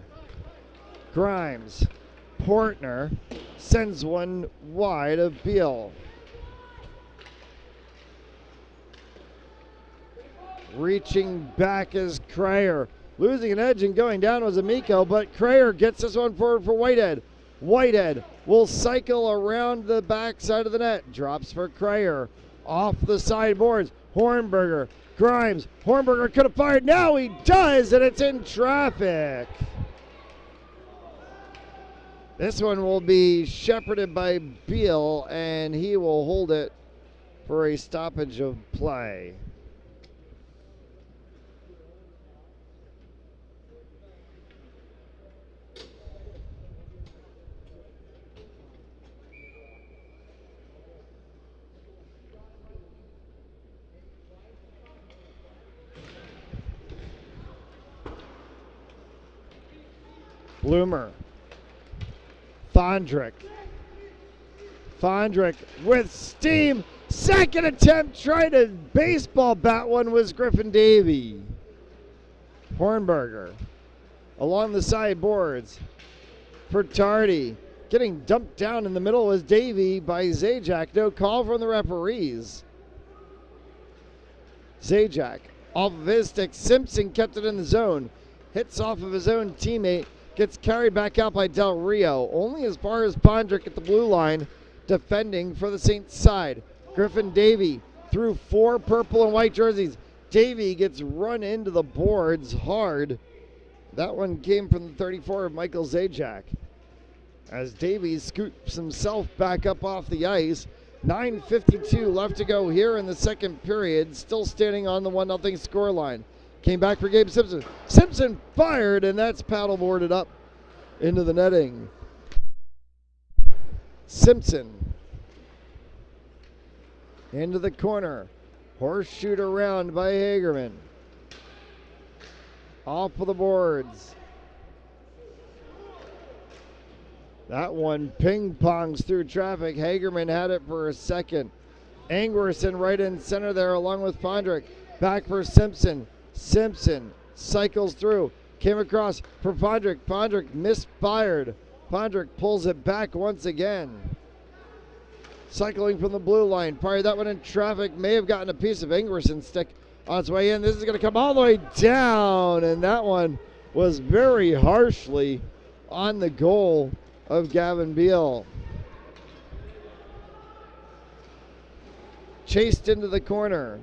Grimes, Portner sends one wide of Beal. Reaching back is Crayer. Losing an edge and going down was Amico, but Crayer gets this one forward for Whitehead. Whitehead will cycle around the back side of the net. Drops for Crayer. Off the sideboards. Hornberger. Grimes. Hornberger could have fired. Now he does, and it's in traffic. This one will be shepherded by Beal, and he will hold it for a stoppage of play. Bloomer. Fondrick. Fondrick with steam. Second attempt, trying to baseball bat one was Griffin Davey. Hornberger along the sideboards for Tardy. Getting dumped down in the middle was Davey by Zajac. No call from the referees. Zajac off of his stick. Simpson kept it in the zone. Hits off of his own teammate. Gets carried back out by Del Rio. Only as far as Bondrick at the blue line, defending for the Saints side. Griffin Davey through 4 purple and white jerseys. Davey gets run into the boards hard. That one came from the 34 of Michael Zajac. As Davey scoops himself back up off the ice. 9:52 left to go here in the second period. Still standing on the 1-0 scoreline. Came back for Gabe Simpson. Simpson fired, and that's paddleboarded up into the netting. Simpson into the corner. Horseshoed around by Hagerman. Off of the boards. That one ping-pongs through traffic. Hagerman had it for a second. Angwerson right in center there along with Fondrick. Back for Simpson. Simpson cycles through, came across for Fondrick. Fondrick misfired. Fondrick pulls it back once again. Cycling from the blue line, fired that one in traffic. May have gotten a piece of Ingverson's stick on its way in. This is going to come all the way down, and that one was very harshly on the goal of Gavin Beal. Chased into the corner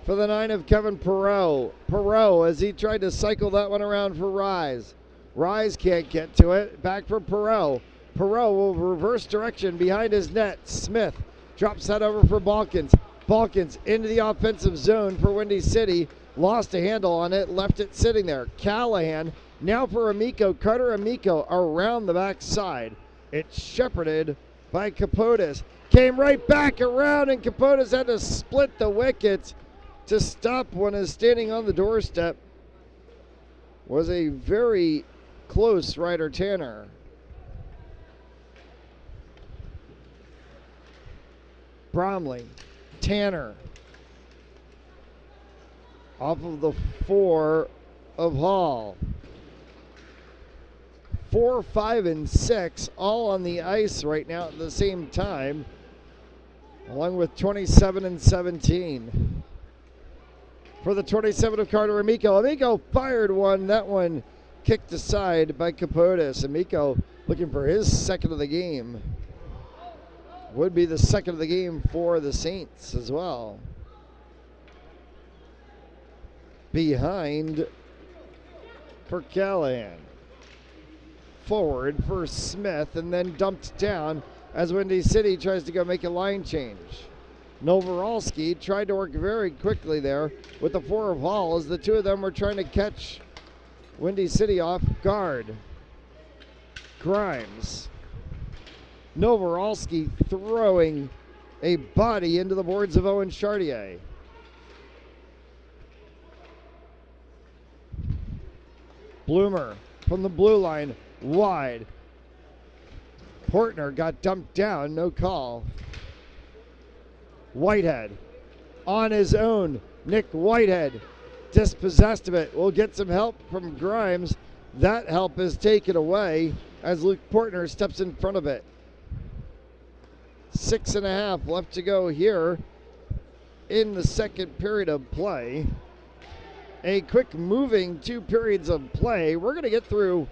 for the 9 of Kevin Perreault. Perreault as he tried to cycle that one around for Rise. Rise can't get to it. Back for Perreault. Perreault will reverse direction behind his net. Smith drops that over for Balkins. Balkins into the offensive zone for Windy City. Lost a handle on it, left it sitting there. Callahan now for Amico. Carter Amico around the backside. It's shepherded by Capotes. Came right back around, and Capotes had to split the wickets to stop one is standing on the doorstep. Was a very close Ryder Tanner. Bromley, Tanner. Off of the 4 of Hall. 4, 5, and 6 all on the ice right now at the same time, along with 27 and 17. For the 27 of Carter Amico. Amico fired one. That one kicked aside by Capotes. Amico looking for his second of the game. Would be the second of the game for the Saints as well. Behind for Callahan. Forward for Smith, and then dumped down as Windy City tries to go make a line change. Novoralski tried to work very quickly there with the 4 of Hall as the two of them were trying to catch Windy City off guard. Grimes. Novoralski throwing a body into the boards of Owen Chartier. Bloomer from the blue line, wide. Portner got dumped down, no call. Whitehead on his own. Nick Whitehead dispossessed of it. Will get some help from Grimes. That help is taken away as Luke Portner steps in front of it. 6.5 left to go here in the second period of play. A quick moving 2 periods of play. We're going to get through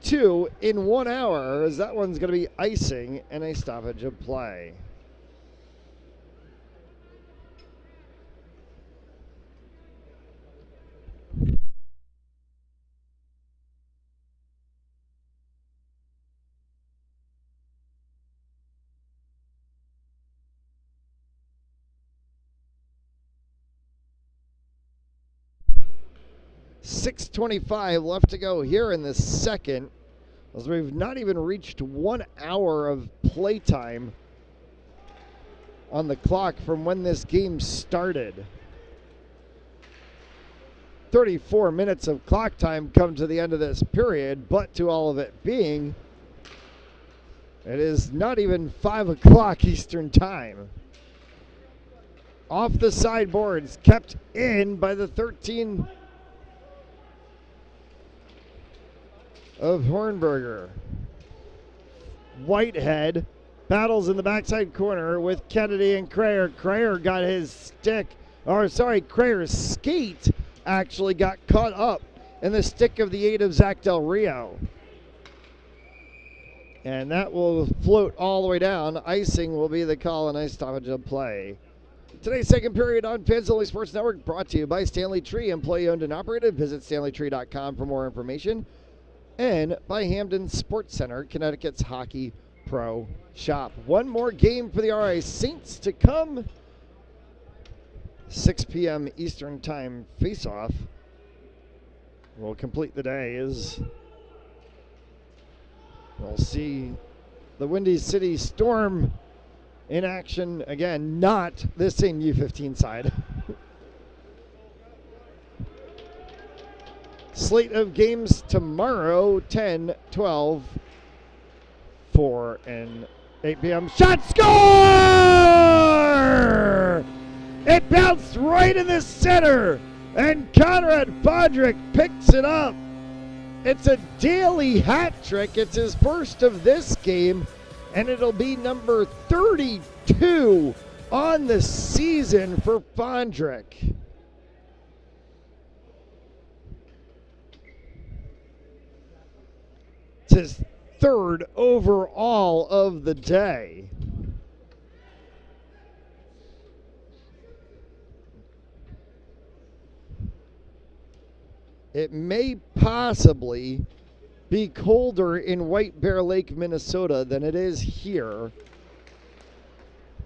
2 in 1 hour, as that one's going to be icing and a stoppage of play. .6:25 left to go here in the second, as we've not even reached 1 hour of playtime on the clock from when this game started. 34 minutes of clock time come to the end of this period, but to all of it being, it is not even 5 o'clock Eastern time. Off the sideboards, kept in by the 13 of Hornberger. Whitehead battles in the backside corner with Kennedy and Crayer. Crayer got his stick, or sorry, Crayer's skate actually got caught up in the stick of the 8 of Zach Del Rio. And that will float all the way down. Icing will be the call, and ice stoppage of play. Today's second period on Fans Only Sports Network brought to you by Stanley Tree, employee owned and operated. Visit StanleyTree.com for more information. And by Hamden Sports Center, Connecticut's Hockey Pro Shop. One more game for the RI Saints to come. 6 p.m. Eastern Time face-off will complete the day as we'll see the Windy City Storm in action again, not this same U15 side. Slate of games tomorrow, 10, 12, 4, and 8 p.m. Shot score! It bounced right in the center, and Conrad Fondrick picks it up. It's a daily hat trick. It's his first of this game, and it'll be number 32 on the season for Fondrick. It's his third overall of the day. It may possibly be colder in White Bear Lake, Minnesota than it is here,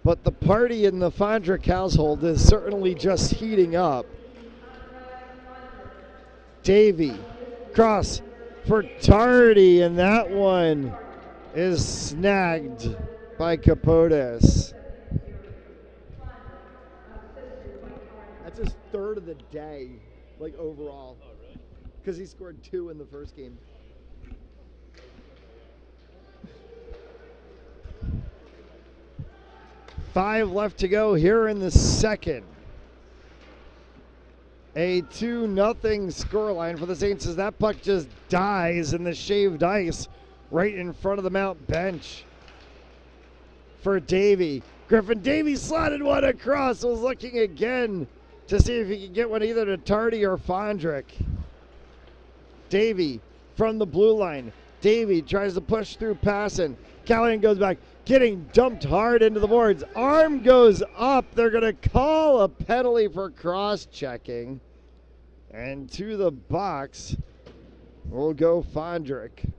but the party in the Fondrick household is certainly just heating up. Davey, cross for Tardy, and that one is snagged by Capotes. That's his third of the day, like overall. Oh, really? Because he scored 2 in the first game. Five left to go here in the second. A 2-0 scoreline for the Saints as that puck just dies in the shaved ice right in front of the Mount bench. For Davey. Griffin Davey slotted one across. Was looking again to see if he could get one either to Tardy or Fondrick. Davey from the blue line. Davey tries to push through passing. Callahan goes back, getting dumped hard into the boards. Arm goes up. They're going to call a penalty for cross-checking. And to the box will go Fondrick.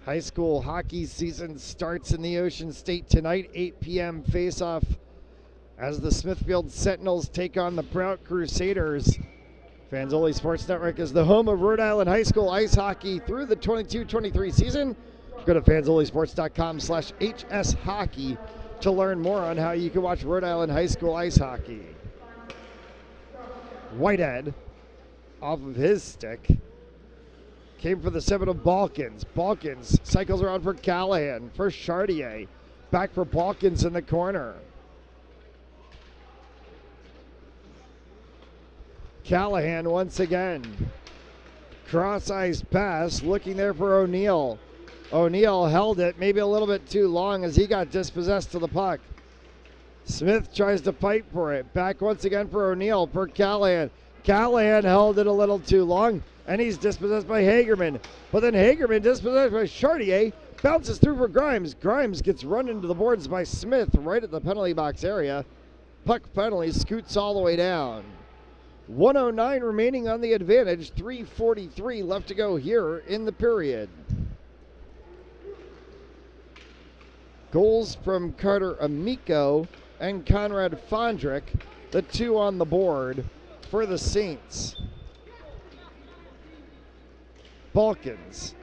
High school hockey season starts in the Ocean State tonight, 8 p.m. face-off as the Smithfield Sentinels take on the Prout Crusaders. Fans Only Sports Network is the home of Rhode Island High School ice hockey through the 22-23 season. Go to fansonlysports.com/HSHockey to learn more on how you can watch Rhode Island high school ice hockey. Whitehead, off of his stick, came for the 7 of Balkans. Balkans cycles around for Callahan, for Chartier. Back for Balkans in the corner. Callahan once again. Cross-ice pass, looking there for O'Neill. O'Neill held it maybe a little bit too long as he got dispossessed of the puck. Smith tries to fight for it. Back once again for O'Neill, for Callahan. Callahan held it a little too long, and he's dispossessed by Hagerman. But then Hagerman, dispossessed by Chartier, bounces through for Grimes. Grimes gets run into the boards by Smith right at the penalty box area. Puck penalty scoots all the way down. 1:09 remaining on the advantage. 3:43 left to go here in the period. Goals from Carter Amico and Conrad Fondrick, the 2 on the board for the Saints. Balkans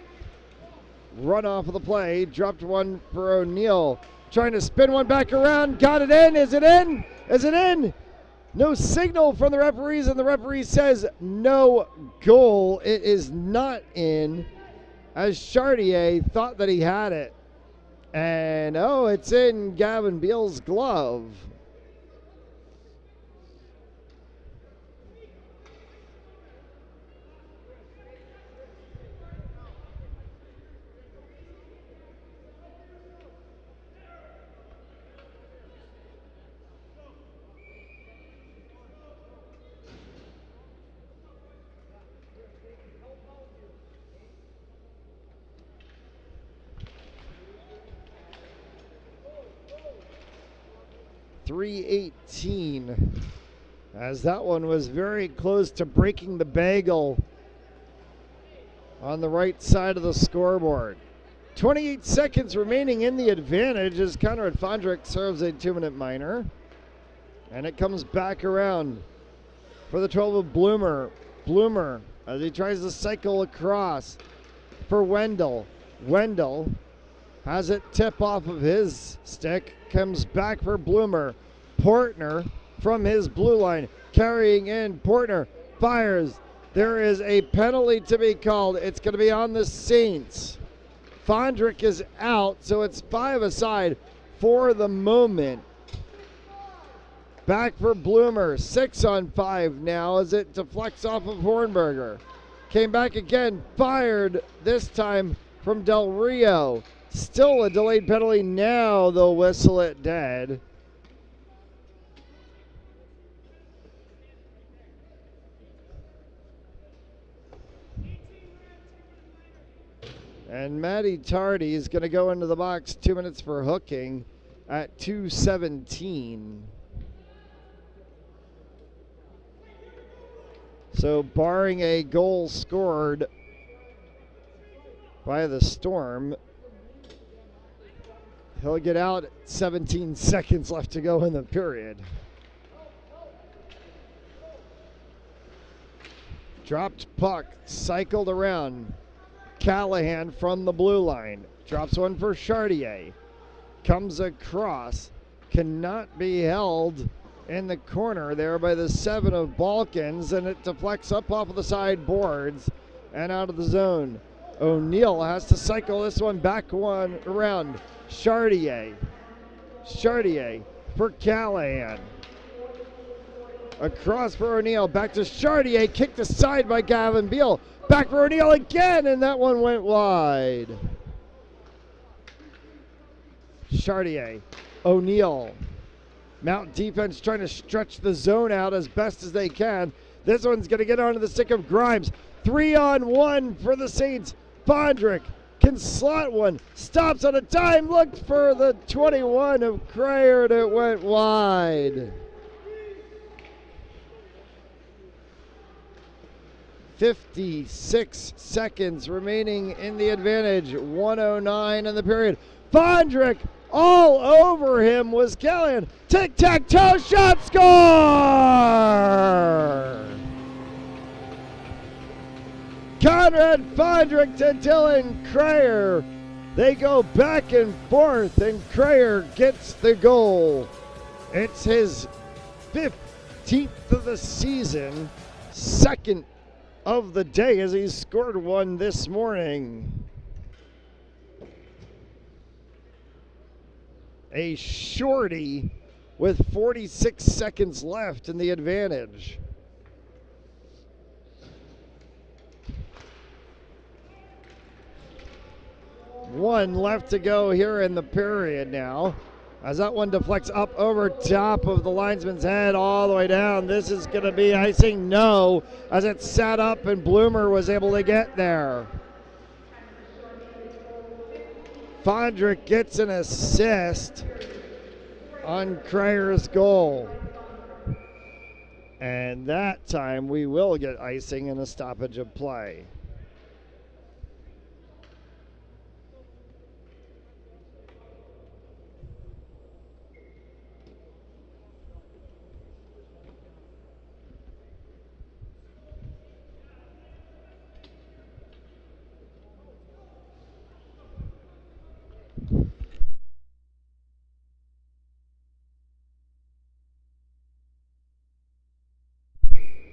run off of the play, dropped one for O'Neill, trying to spin one back around, got it in, is it in? Is it in? No signal from the referees, and the referee says no goal. It is not in, as Chartier thought that he had it. And oh, it's in Gavin Beal's glove. .318, as that one was very close to breaking the bagel on the right side of the scoreboard. 28 seconds remaining in the advantage as Conrad Fondrick serves a 2-minute minor. And it comes back around for the 12 of Bloomer. Bloomer, as he tries to cycle across for Wendell. Wendell has it tip off of his stick, comes back for Bloomer. Portner from his blue line, carrying in. Portner fires. There is a penalty to be called. It's going to be on the Saints. Fondrick is out, so it's 5 aside for the moment. Back for Bloomer, 6 on 5 now as it deflects off of Hornberger. Came back again, fired, this time from Del Rio. Still a delayed penalty. Now they'll whistle it dead. And Matty Tardy is going to go into the box, 2 minutes for hooking at 2:17. So barring a goal scored by the Storm, he'll get out. 17 seconds left to go in the period. Dropped puck, cycled around. Callahan from the blue line. Drops one for Chartier. Comes across. Cannot be held in the corner there by the 7 of Balkans, and it deflects up off of the side boards and out of the zone. O'Neill has to cycle this one back one around. Chartier. Chartier for Callahan. Across for O'Neill. Back to Chartier. Kicked aside by Gavin Beal. Back for O'Neill again, and that one went wide. Chartier. O'Neill. Mount defense trying to stretch the zone out as best as they can. This one's going to get onto the stick of Grimes. 3-on-1 for the Saints. Fondrick can slot one. Stops on a dime. Looked for the 21 of Crayer, and it went wide. 56 seconds remaining in the advantage. 1:09 in the period. Fondrick all over him was Callahan. Tic-tac-toe shot, score! Conrad Fondrick to Dylan Crayer. They go back and forth, and Crayer gets the goal. It's his 15th of the season, second of the day, as he scored one this morning. A shorty with 46 seconds left in the advantage. One left to go here in the period now. As that one deflects up over top of the linesman's head all the way down. This is going to be icing. No, as it sat up and Bloomer was able to get there. Fondrick gets an assist on Crayer's goal. And that time we will get icing and a stoppage of play.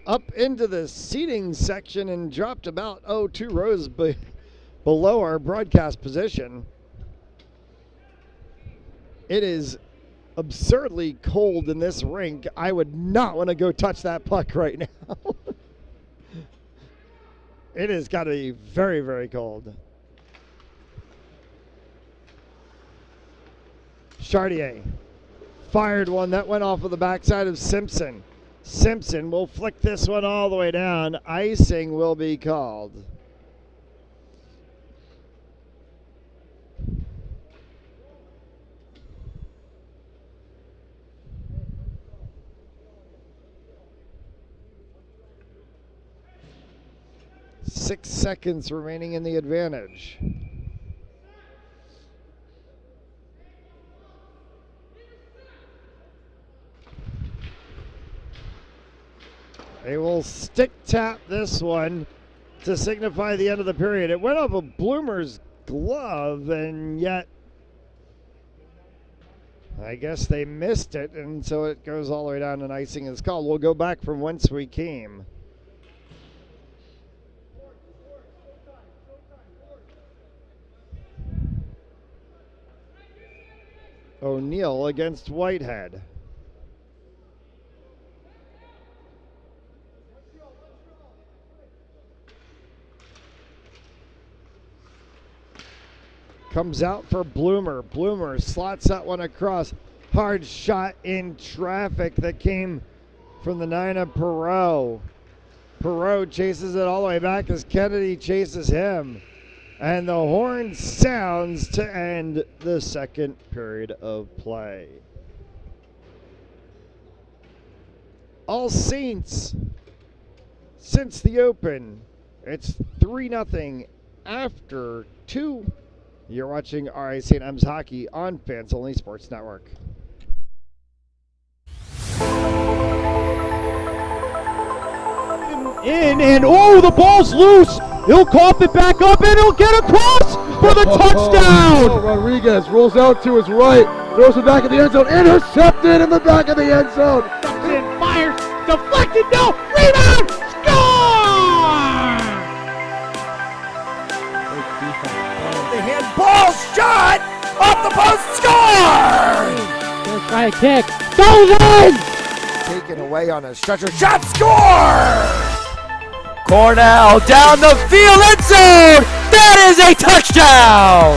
Up into the seating section and dropped about 2 rows below our broadcast position. It is absurdly cold in this rink. I would not want to go touch that puck right now. It has got to be very, very cold. Chartier fired one that went off of the backside of Simpson. Simpson will flick this one all the way down. Icing will be called. Six seconds remaining in the advantage. They will stick tap this one to signify the end of the period. It went off of Bloomer's glove, and yet I guess they missed it, and so it goes all the way down and icing is called. We'll go back from whence we came. O'Neill against Whitehead. Comes out for Bloomer. Bloomer slots that one across. Hard shot in traffic that came from the 9 of Perot. Perot chases it all the way back as Kennedy chases him. And the horn sounds to end the second period of play. All Saints, since the open, it's 3-0 after 2. You're watching RA St. M's Hockey on Fans Only Sports Network. In and the ball's loose. He'll cough it back up and he'll get across for the touchdown. Rodriguez rolls out to his right, throws it back in the end zone, intercepted in the back of the end zone. And fires, deflected, no, rebound, score! The handball shot off the post, score! Gonna try a kick, goes in! Taken away on a stretcher, shot, score! Cornell down the field, end zone! That is a touchdown!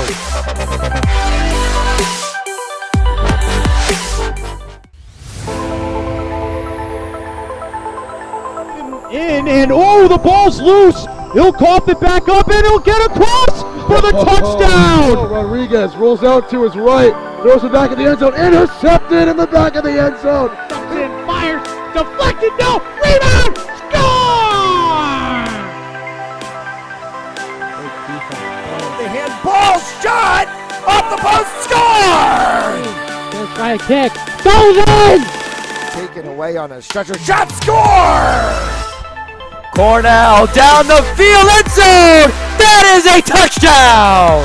In and the ball's loose. He'll cough it back up and he'll get across for the touchdown. Rodriguez rolls out to his right, throws it back in the end zone, intercepted in the back of the end zone. And fires, deflected, no, rebound, score! The handball shot off the post, score! Gonna try a kick, goes in! Taken away on a stretcher, shot, score! Cornell down the field, end zone! That is a touchdown!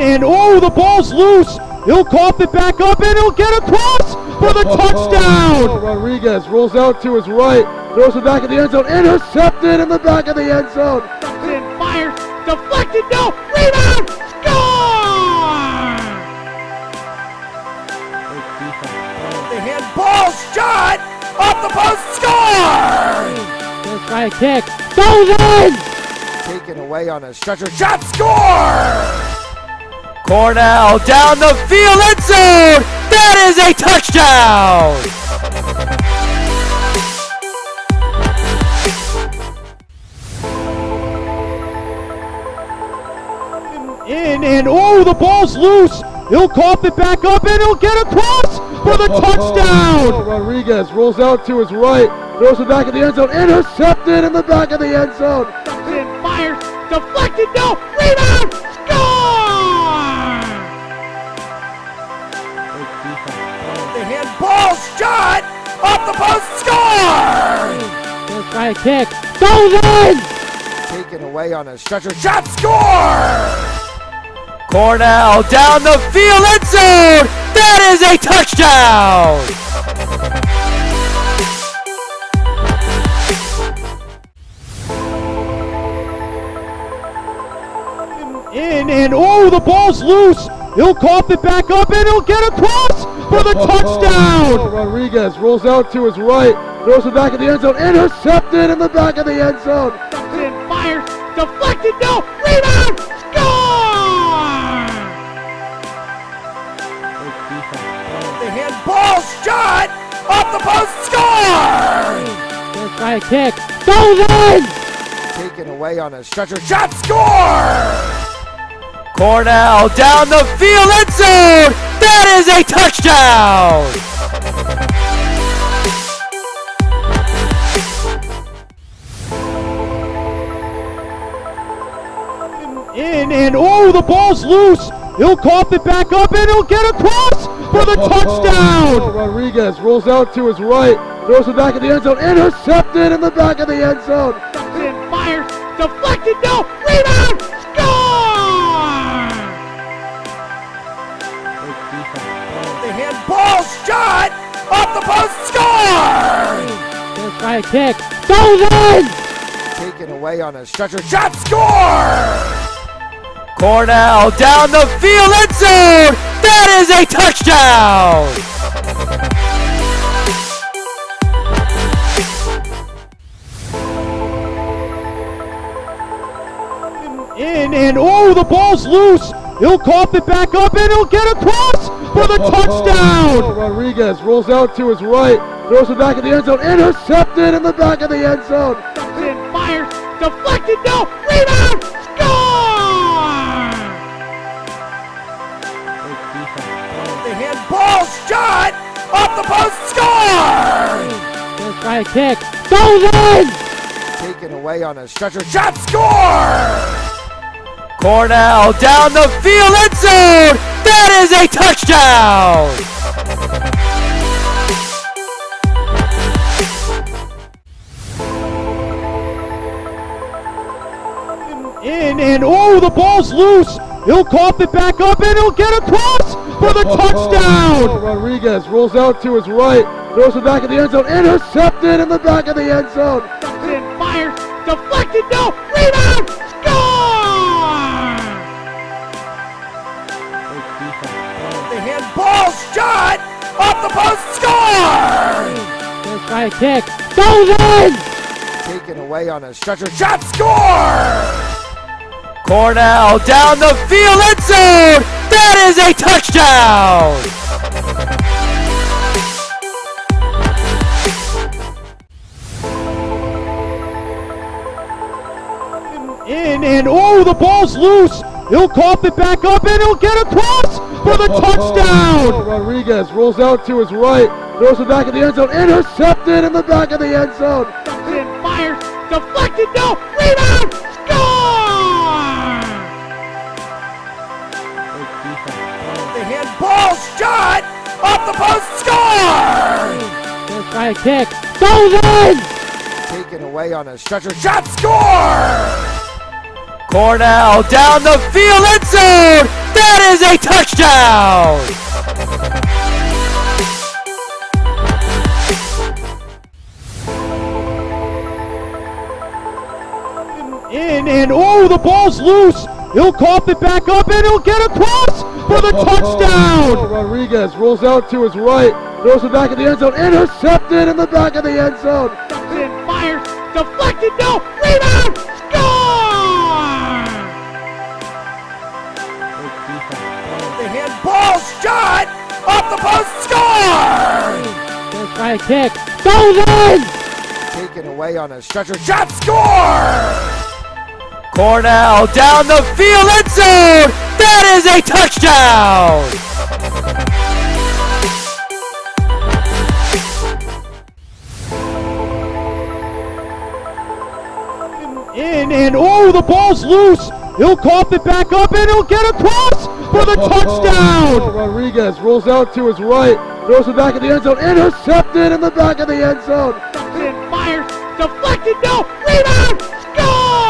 And oh, the ball's loose. He'll cough it back up and he'll get across for the touchdown. Rodriguez rolls out to his right, throws it back in the end zone, intercepted in the back of the end zone. And fires, deflected, no, rebound, score! The handball shot off the post, score! Gonna try a kick, goes in! Taken away on a stretcher, shot, score! Cornell down the field, end zone! That is a touchdown! And oh, the ball's loose. He'll cough it back up and he'll get across for the touchdown. Rodriguez rolls out to his right, throws it back in the end zone, intercepted in the back of the end zone. And fires, deflected, no, rebound, score! The handball shot off the post, score! Gonna try a kick, goes in! Taken away on a stretcher, shot, score! Cornell down the field, end zone! That is a touchdown! And oh, the ball's loose. He'll cough it back up and he'll get across for the touchdown. Rodriguez rolls out to his right, throws it back in the end zone, intercepted in the back of the end zone. And fires, deflected, no, rebound, score! The handball shot off the post, score! Gonna try a kick, goes in! Taken away on a stretcher, shot, score! Cornell down the field, end zone! That is a touchdown! And oh, the ball's loose. He'll cough it back up and he'll get across for the touchdown. Rodriguez rolls out to his right, throws it back in the end zone, intercepted in the back of the end zone. And fires, deflected, no, rebound, score! The handball shot off the post, score! Gonna try a kick, goes in! Taken away on a stretcher, shot, score! Cornell down the field, end zone! That is a touchdown! And oh, the ball's loose. He'll cough it back up and he'll get across for the touchdown. Rodriguez rolls out to his right, throws it back in the end zone, intercepted in the back of the end zone. And fires, deflected, no, rebound, score! The handball shot off the post, score! Gonna try a kick, goes in! Taken away on a stretcher, shot, score! Cornell down the field, end zone! That is a touchdown! And oh, the ball's loose. He'll cough it back up and he'll get across for the touchdown. Rodriguez rolls out to his right, throws it back in the end zone, intercepted in the back of the end zone. And fires, deflected, no, rebound, score! The handball shot off the post, score! Gonna try a kick, goes in! Taken away on a stretcher, shot, score! Cornell down the field, end zone! That is a touchdown! And oh, the ball's loose. He'll cough it back up and he'll get across for the touchdown. Rodriguez rolls out to his right, throws it back in the end zone, intercepted in the back of the end zone. And fires, deflected, no, rebound, score! The handball shot off the post, score! Gonna try a kick, goes in! Taken away on a stretcher, shot, score! Cornell down the field, end zone. That is a touchdown. And oh, the ball's loose. He'll cough it back up and he'll get across for the touchdown. Rodriguez rolls out to his right, throws it back in the end zone, intercepted in the back of the end zone. And fires, deflected, no, rebound, score! The handball shot off the post, score! First try to kick, goes in! Taken away on a stretcher, shot, score! Cornell down the field, end zone! That is a touchdown! And oh, the ball's loose. He'll cough it back up and he'll get across for the touchdown. Rodriguez rolls out to his right, throws it back in the end zone, intercepted in the back of the end zone. And fires, deflected, no, rebound, score!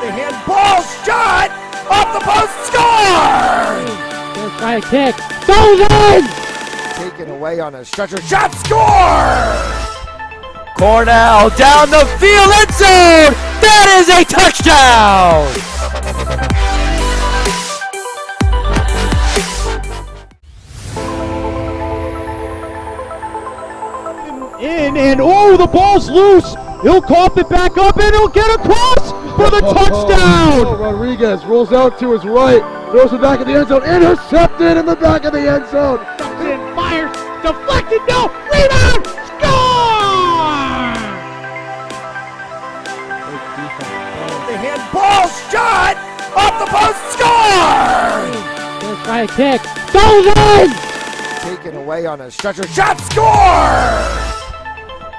The handball shot off the post, score! First try to kick, goes in! Taken away on a stretcher, shot, score! Cornell down the field, end zone! That is a touchdown! And oh, the ball's loose. He'll cough it back up and he'll get across for the touchdown. Rodriguez rolls out to his right, throws it back in the end zone, intercepted in the back of the end zone. And fires, deflected, no, rebound, score! The handball shot off the post, score! First try to kick, goes in! Taken away on a stretcher, shot, score!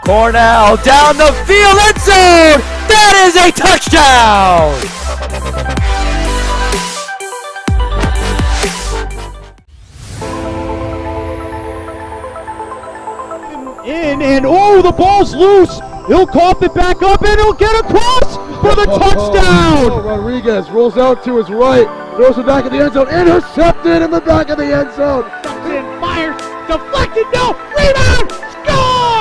Cornell down the field, end zone! That is a touchdown! And oh, the ball's loose. He'll cough it back up and he'll get across for the touchdown. Rodriguez rolls out to his right, throws it back in the end zone, intercepted in the back of the end zone. And fires, deflected, no, rebound, score!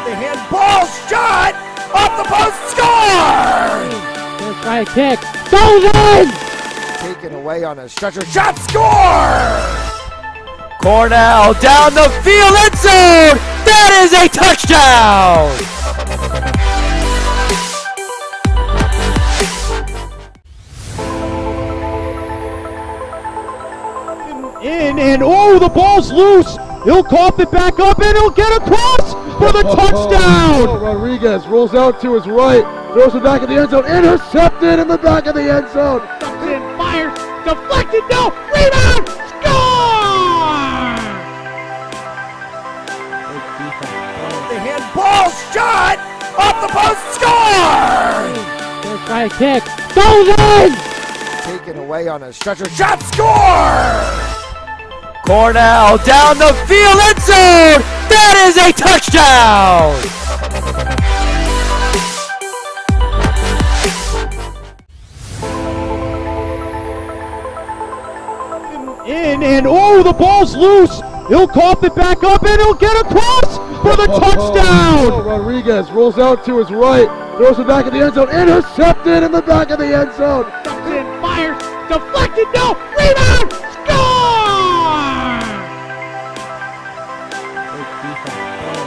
The handball shot off the post, score! First try to kick, goes in! Taken away on a stretcher, shot, score! Cornell down the field, end zone! That is a touchdown! And oh, the ball's loose. He'll cough it back up and he'll get across for the touchdown. Rodriguez rolls out to his right, throws it back in the end zone, intercepted in the back of the end zone. And fires, deflected, no, rebound, score! The handball shot off the post, score! First try to kick, goes in! Taken away on a stretcher, shot, score! Cornell down the field, end zone! That is a touchdown! And oh, the ball's loose. He'll cough it back up and he'll get across for the touchdown. Rodriguez rolls out to his right, throws it back in the end zone, intercepted in the back of the end zone. And fires, deflected, no, rebound, score!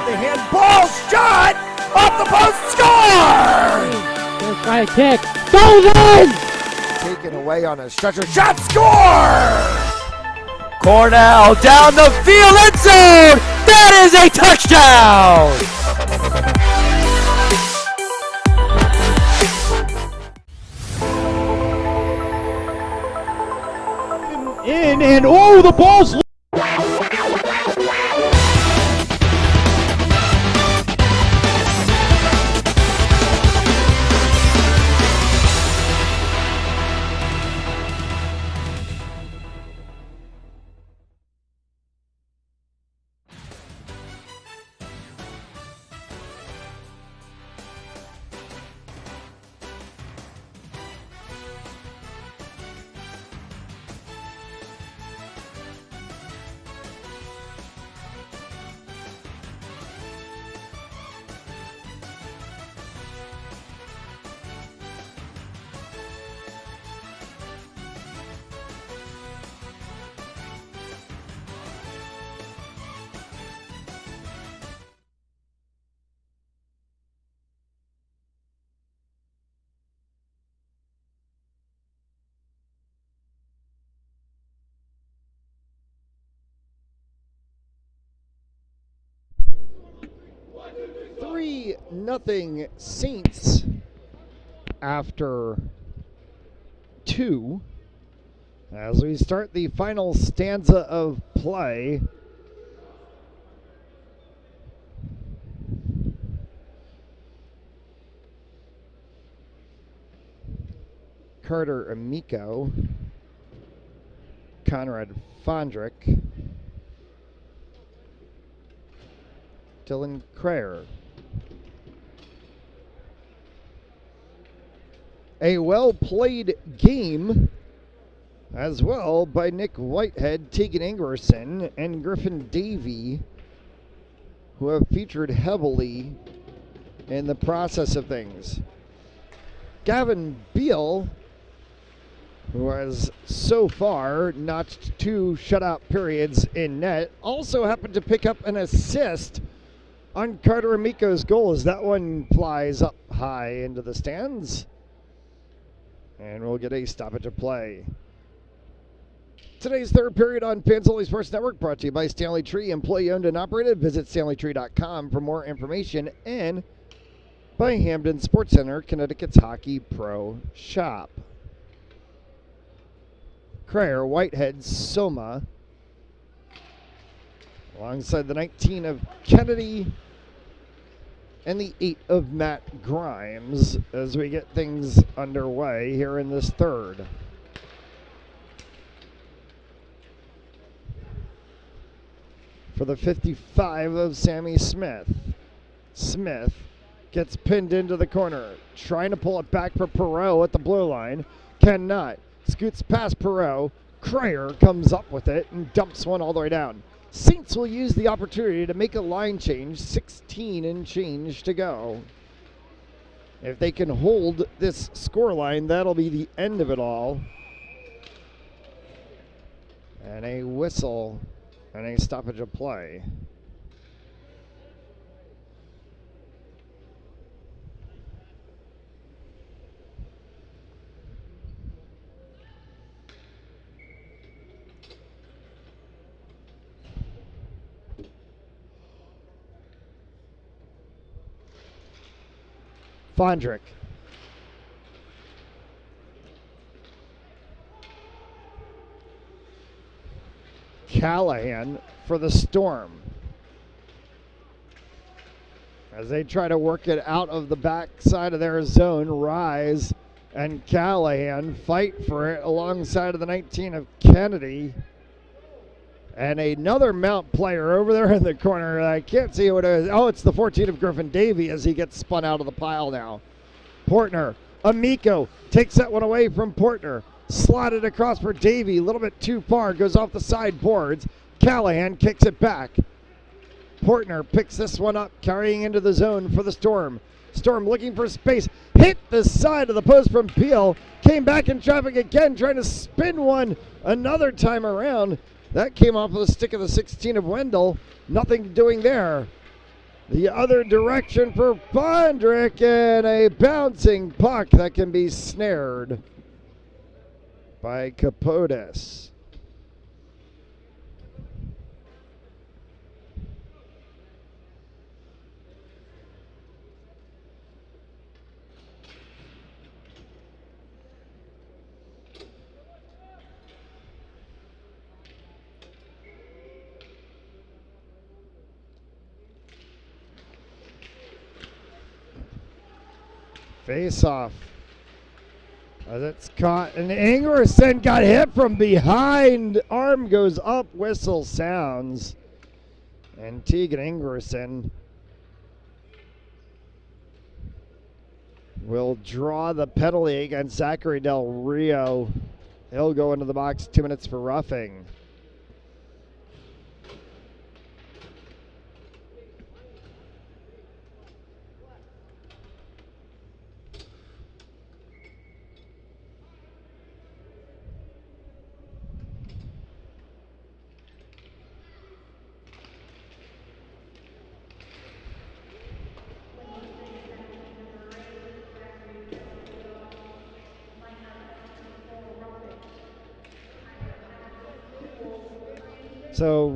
The handball shot off the post, score! First try to kick, goes in! Taken away on a stretcher, shot, score! Cornell down the field, end zone! That is a touchdown! And oh, the ball's 1-0 Saints after 2 as we start the final stanza of play. Carter Amico, Conrad Fondrick, Dylan Crayer. A well-played game as well by Nick Whitehead, Tegan Ingerson, and Griffin Davey, who have featured heavily in the process of things. Gavin Beal, who has so far notched 2 shutout periods in net, also happened to pick up an assist on Carter Amico's goal as that one flies up high into the stands. And we'll get a stoppage of play. Today's third period on Fans-Only Sports Network brought to you by Stanley Tree, employee owned and operated. Visit StanleyTree.com for more information, and by Hamden Sports Center, Connecticut's Hockey Pro Shop. Crayer, Whitehead, Soma, alongside the 19 of Kennedy and the 8 of Matt Grimes as we get things underway here in this third. For the 55 of Sammy Smith. Smith gets pinned into the corner, trying to pull it back for Perreault at the blue line. Cannot. Scoots past Perreault. Crayer comes up with it and dumps one all the way down. Saints will use the opportunity to make a line change, 16 and change to go. If they can hold this scoreline, that'll be the end of it all. And a whistle and a stoppage of play. Fondrick. Callahan for the Storm. As they try to work it out of the backside of their zone, Rise and Callahan fight for it alongside of the 19 of Kennedy. And another Mount player over there in the corner. I can't see what it is. Oh, it's the 14 of Griffin Davey as he gets spun out of the pile now. Portner. Amico takes that one away from Portner. Slotted across for Davey. A little bit too far. Goes off the sideboards. Callahan kicks it back. Portner picks this one up, carrying into the zone for the Storm. Storm looking for space. Hit the side of the post from Peel. Came back in traffic again, trying to spin one another time around. That came off of the stick of the 16 of Wendell. Nothing doing there. The other direction for Fondrick, and a bouncing puck that can be snared by Capotes. Face off. As it's caught, and Ingerson got hit from behind. Arm goes up, whistle sounds. And Tegan Ingerson will draw the penalty against Zachary Del Rio. He'll go into the box, 2 minutes for roughing. So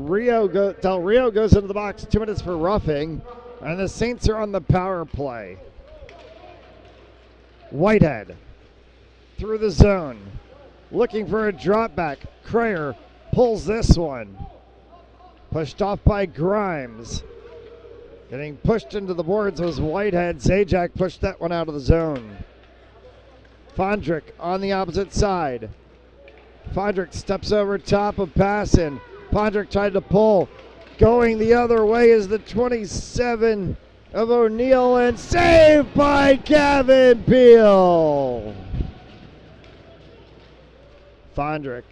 Del Rio goes into the box, 2 minutes for roughing. And the Saints are on the power play. Whitehead through the zone, looking for a drop back. Crayer pulls this one. Pushed off by Grimes. Getting pushed into the boards was Whitehead. Zajac pushed that one out of the zone. Fondrick on the opposite side. Fondrick steps over top of Passon. Fondrick tried to pull. Going the other way is the 27 of O'Neal, and saved by Gavin Beal. Fondrick,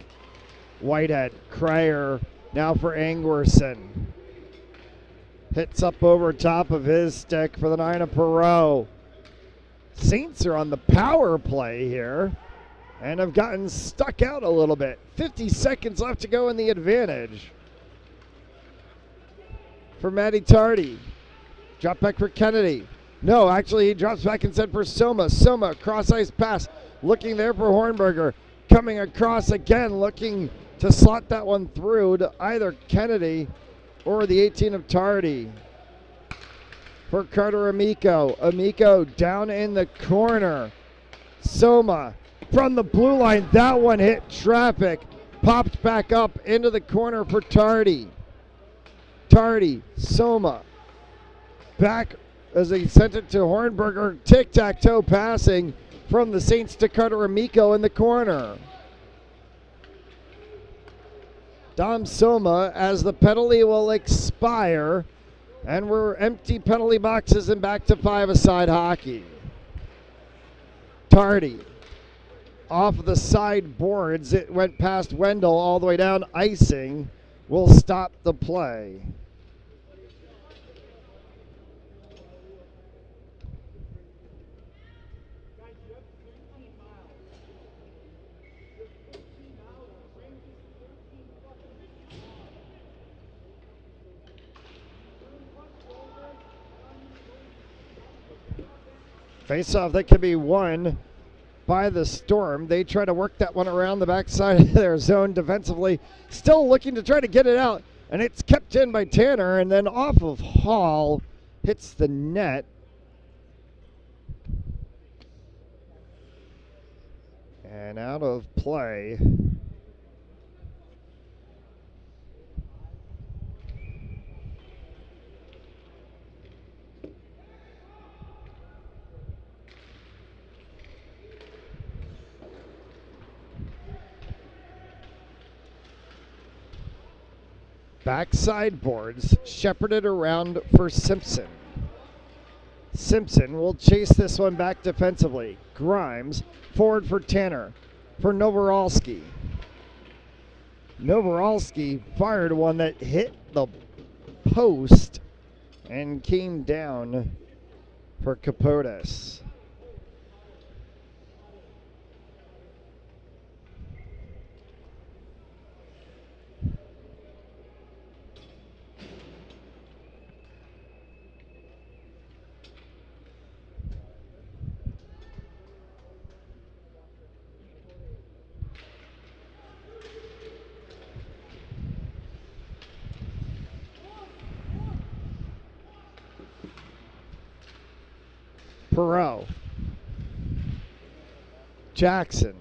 Whitehead, Crayer, now for Angwerson. Hits up over top of his stick for the 9 of Perot. Saints are on the power play here and have gotten stuck out a little bit. 50 seconds left to go in the advantage. For Matty Tardy. Drop back for Kennedy. No, actually he drops back instead for Soma. Soma, cross ice pass. Looking there for Hornberger. Coming across again, looking to slot that one through to either Kennedy or the 18 of Tardy. For Carter Amico. Amico down in the corner. Soma from the blue line. That one hit traffic. Popped back up into the corner for Tardy. Tardy, Soma. Back as he sent it to Hornberger. Tic-tac-toe passing from the Saints to Carter Amico in the corner. Dom Soma as the penalty will expire. And we're empty penalty boxes and back to 5-a-side hockey. Tardy off of the side boards. It went past Wendell all the way down. Icing will stop the play. Face-off that can be won by the Storm. They try to work that one around the backside of their zone defensively. Still looking to try to get it out. And it's kept in by Tanner. And then off of Hall. Hits the net. And out of play. Backside boards, shepherded around for Simpson. Simpson will chase this one back defensively. Grimes, forward for Tanner, for Novoralski. Novoralski fired one that hit the post and came down for Capotes. Perot. Jackson.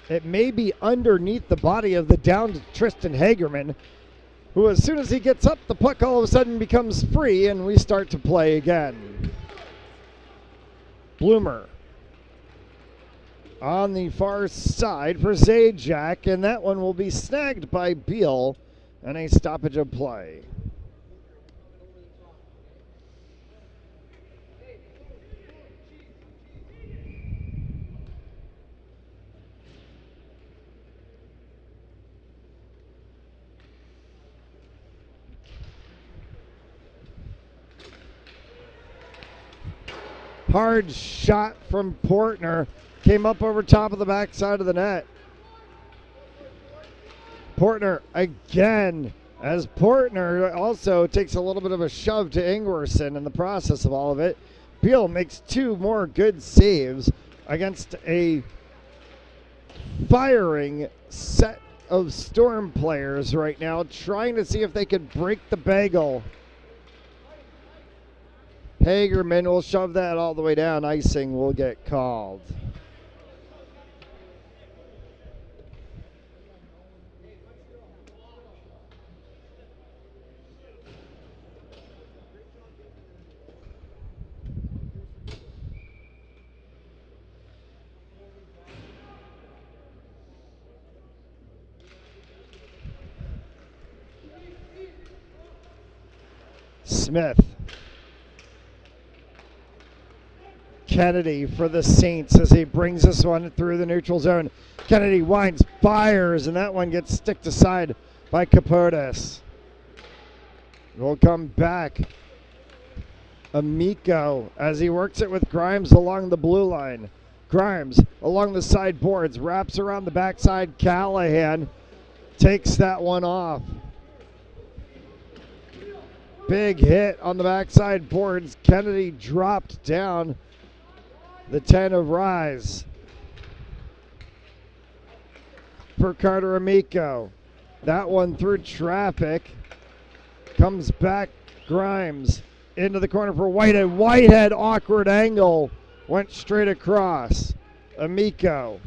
It may be underneath the body of the downed Tristan Hagerman, who as soon as he gets up, the puck all of a sudden becomes free and we start to play again. Bloomer on the far side for Zajac, and that one will be snagged by Beal and a stoppage of play. Hard shot from Portner. Came up over top of the backside of the net. Portner again, as Portner also takes a little bit of a shove to Ingwerson in the process of all of it. Beal makes two more good saves against a firing set of Storm players right now, trying to see if they could break the bagel Hagerman will shove that all the way down. Icing will get called. Smith. Kennedy for the Saints as he brings this one through the neutral zone. Kennedy winds, fires, and that one gets sticked aside by Capotes. Will come back. Amico as he works it with Grimes along the blue line. Grimes along the side boards, wraps around the backside. Callahan takes that one off. Big hit on the backside boards. Kennedy dropped down the 10 of Rise. For Carter Amico. That one through traffic. Comes back Grimes into the corner for Whitehead. Whitehead, awkward angle. Went straight across. Amico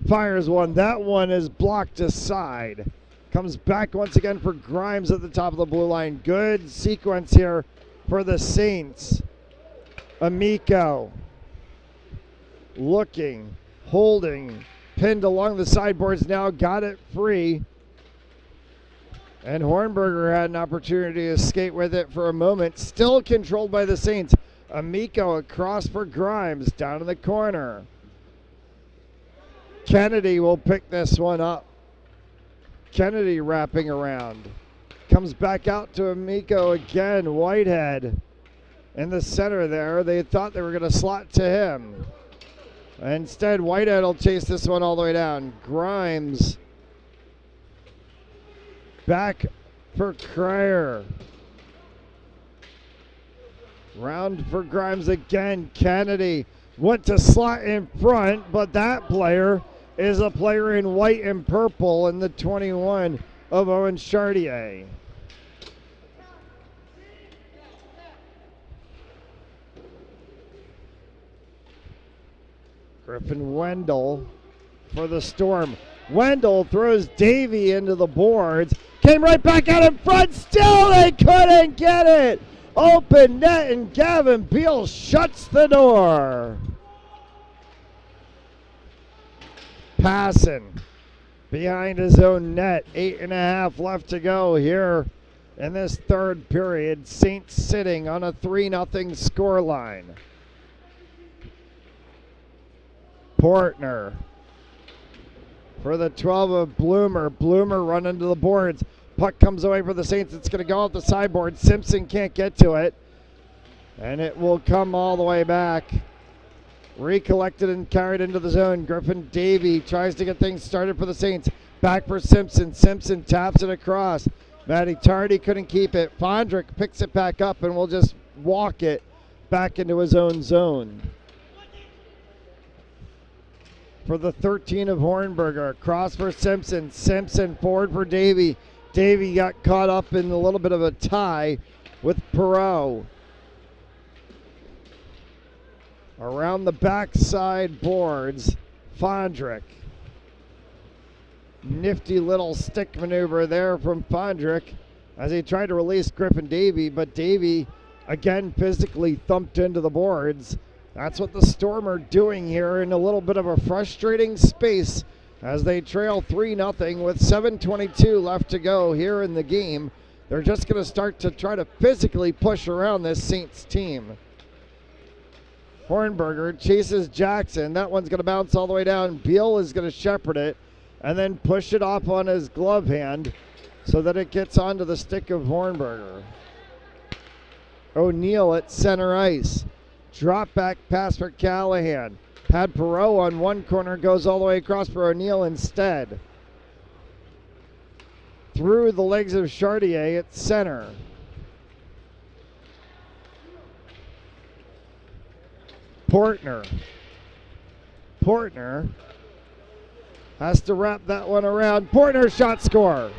fires one. That one is blocked aside. Comes back once again for Grimes at the top of the blue line. Good sequence here for the Saints. Amico looking, holding, pinned along the sideboards now, got it free. And Hornberger had an opportunity to skate with it for a moment. Still controlled by the Saints. Amico across for Grimes, down in the corner. Kennedy will pick this one up. Kennedy wrapping around. Comes back out to Amico again. Whitehead in the center there. They thought they were going to slot to him. Instead, Whitehead will chase this one all the way down. Grimes back for Cryer. Round for Grimes again. Kennedy went to slot in front, but that player is a player in white and purple in the 21 of Owen Chartier. Griffin Wendell for the Storm. Wendell throws Davey into the boards. Came right back out in front. Still they couldn't get it. Open net and Gavin Beal shuts the door. Passing behind his own net. 8.5 left to go here in this third period. Saints sitting on a 3-0 scoreline. Portner for the 12 of Bloomer. Bloomer running to the boards. Puck comes away for the Saints. It's going to go off the sideboard. Simpson can't get to it. And it will come all the way back. Recollected and carried into the zone. Griffin Davey tries to get things started for the Saints. Back for Simpson. Simpson taps it across. Matty Tardy couldn't keep it. Fondrick picks it back up and will just walk it back into his own zone. For the 13 of Hornberger. Cross for Simpson. Simpson forward for Davey. Davey got caught up in a little bit of a tie with Perot. Around the backside boards, Fondrick. Nifty little stick maneuver there from Fondrick as he tried to release Griffin Davey, but Davey again physically thumped into the boards. That's what the Storm are doing here in a little bit of a frustrating space as they trail 3-0 with 7:22 left to go here in the game. They're just going to start to try to physically push around this Saints team. Hornberger chases Jackson. That one's going to bounce all the way down. Beal is going to shepherd it and then push it off on his glove hand so that it gets onto the stick of Hornberger. O'Neal at center ice. Drop back pass for Callahan. Had Perot on one corner, goes all the way across for O'Neal instead. Through the legs of Chartier at center. Portner has to wrap that one around. Portner shot score.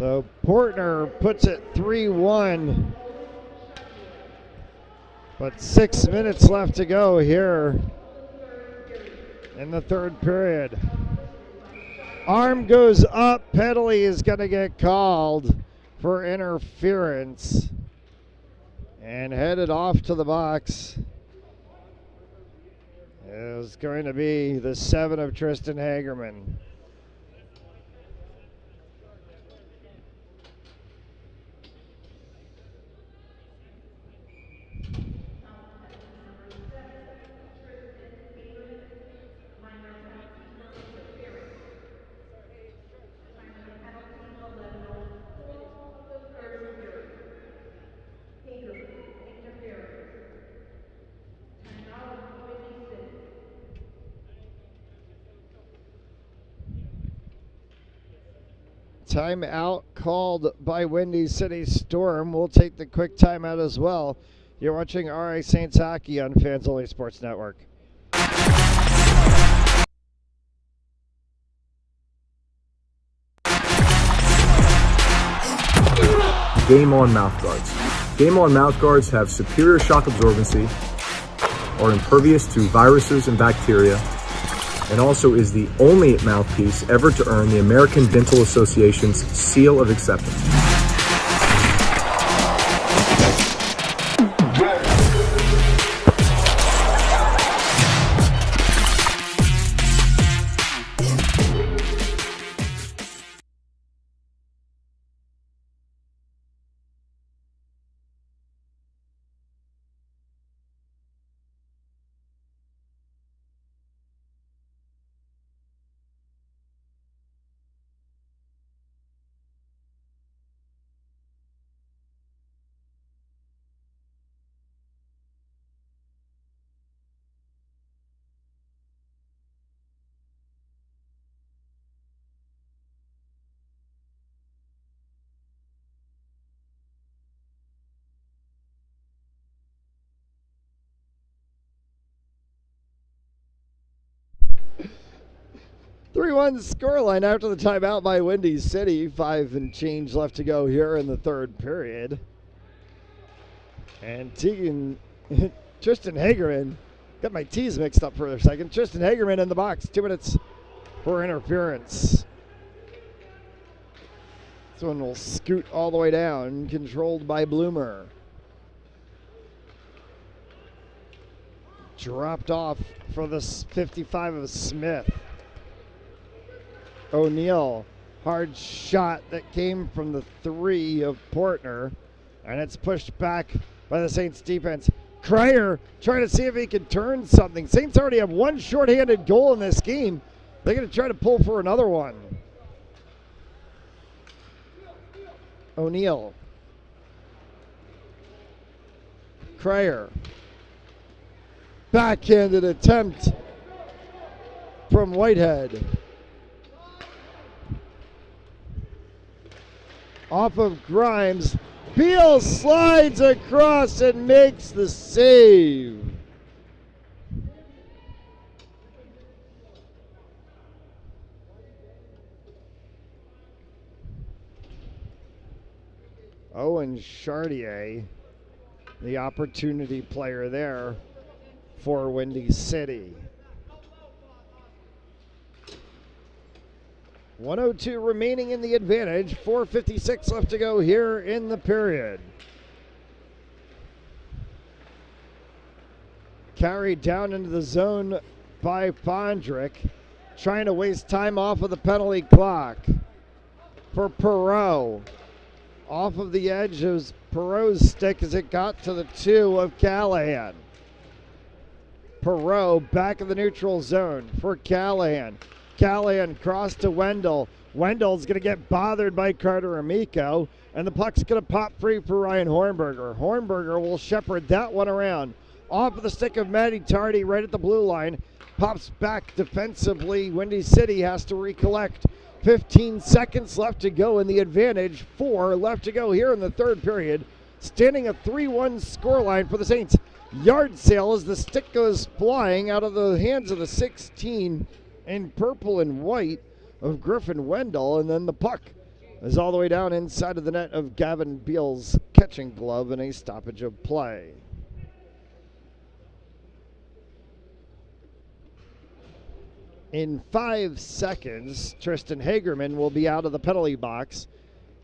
So Portner puts it 3-1. But 6 minutes left to go here in the third period. Arm goes up. Penalty is going to get called for interference. And headed off to the box is going to be the 7 of Tristan Hagerman. Timeout called by Windy City Storm. We'll take the quick timeout as well. You're watching RA Saints Hockey on Fans Only Sports Network. Game On mouthguards. Game On mouthguards have superior shock absorbency, are impervious to viruses and bacteria, and also is the only mouthpiece ever to earn the American Dental Association's seal of acceptance. Three-one scoreline after the timeout by Windy City. 5 and change left to go here in the third period. And Tristan Hagerman, got my T's mixed up for a second. Tristan Hagerman in the box, 2 minutes for interference. This one will scoot all the way down, controlled by Bloomer. Dropped off for the 55 of Smith. O'Neal, hard shot that came from the 3 of Portner, and it's pushed back by the Saints defense. Cryer trying to see if he can turn something. Saints already have one shorthanded goal in this game. They're going to try to pull for another one. O'Neal. Cryer. Backhanded attempt from Whitehead. Off of Grimes. Beal slides across and makes the save. Owen Chartier, the opportunity player there for Windy City. 1:02 remaining in the advantage. 4:56 left to go here in the period. Carried down into the zone by Bondrick. Trying to waste time off of the penalty clock for Perreault. Off of the edge of Perreault's stick as it got to the 2 of Callahan. Perreault back in the neutral zone for Callahan. Callahan cross to Wendell. Wendell's going to get bothered by Carter Amico, and the puck's going to pop free for Ryan Hornberger. Hornberger will shepherd that one around. Off of the stick of Matty Tardy right at the blue line. Pops back defensively. Windy City has to recollect. 15 seconds left to go in the advantage. 4 left to go here in the third period. Standing a 3-1 scoreline for the Saints. Yard sale as the stick goes flying out of the hands of the 16 in purple and white of Griffin Wendell, and then the puck is all the way down inside of the net of Gavin Beal's catching glove and a stoppage of play. In 5 seconds, Tristan Hagerman will be out of the penalty box,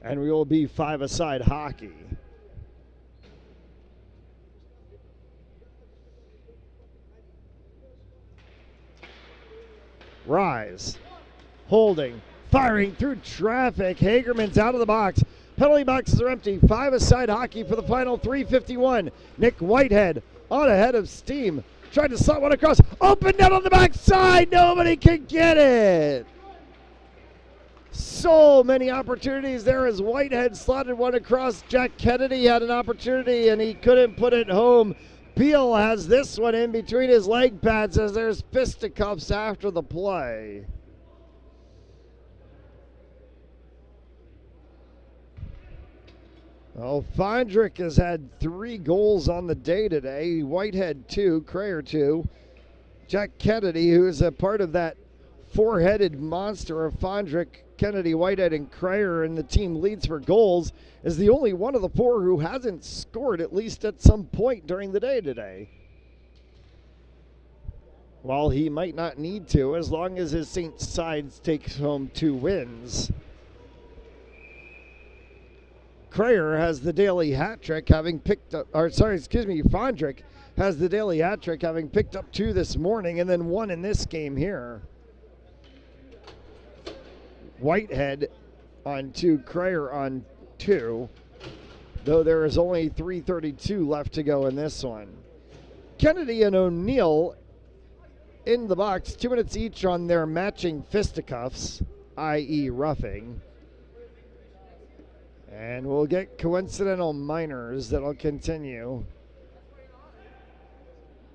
and we will be 5-a-side hockey. Rise, holding, firing through traffic. Hagerman's out of the box. Penalty boxes are empty. 5-a-side hockey for the final 3:51. Nick Whitehead on ahead of steam. Tried to slot one across. Open net on the backside. Nobody can get it. So many opportunities there as Whitehead slotted one across. Jack Kennedy had an opportunity and he couldn't put it home. Beal has this one in between his leg pads as there's fisticuffs after the play. Well, Fondrick has had 3 goals on the day today. Whitehead 2, Crayer 2. Jack Kennedy, who is a part of that 4-headed monster of Fondrick, Kennedy, Whitehead, and Crayer, and the team leads for goals, is the only one of the 4 who hasn't scored at least at some point during the day today. While he might not need to, as long as his St. Sides takes home 2 wins. Crayer has the daily hat trick, having picked up, Fondrick has the daily hat trick, having picked up 2 this morning and then 1 in this game here. Whitehead on 2, Crayer on 2, though there is only 3:32 left to go in this one. Kennedy and O'Neill in the box, 2 minutes each on their matching fisticuffs, i.e. roughing. And we'll get coincidental minors that'll continue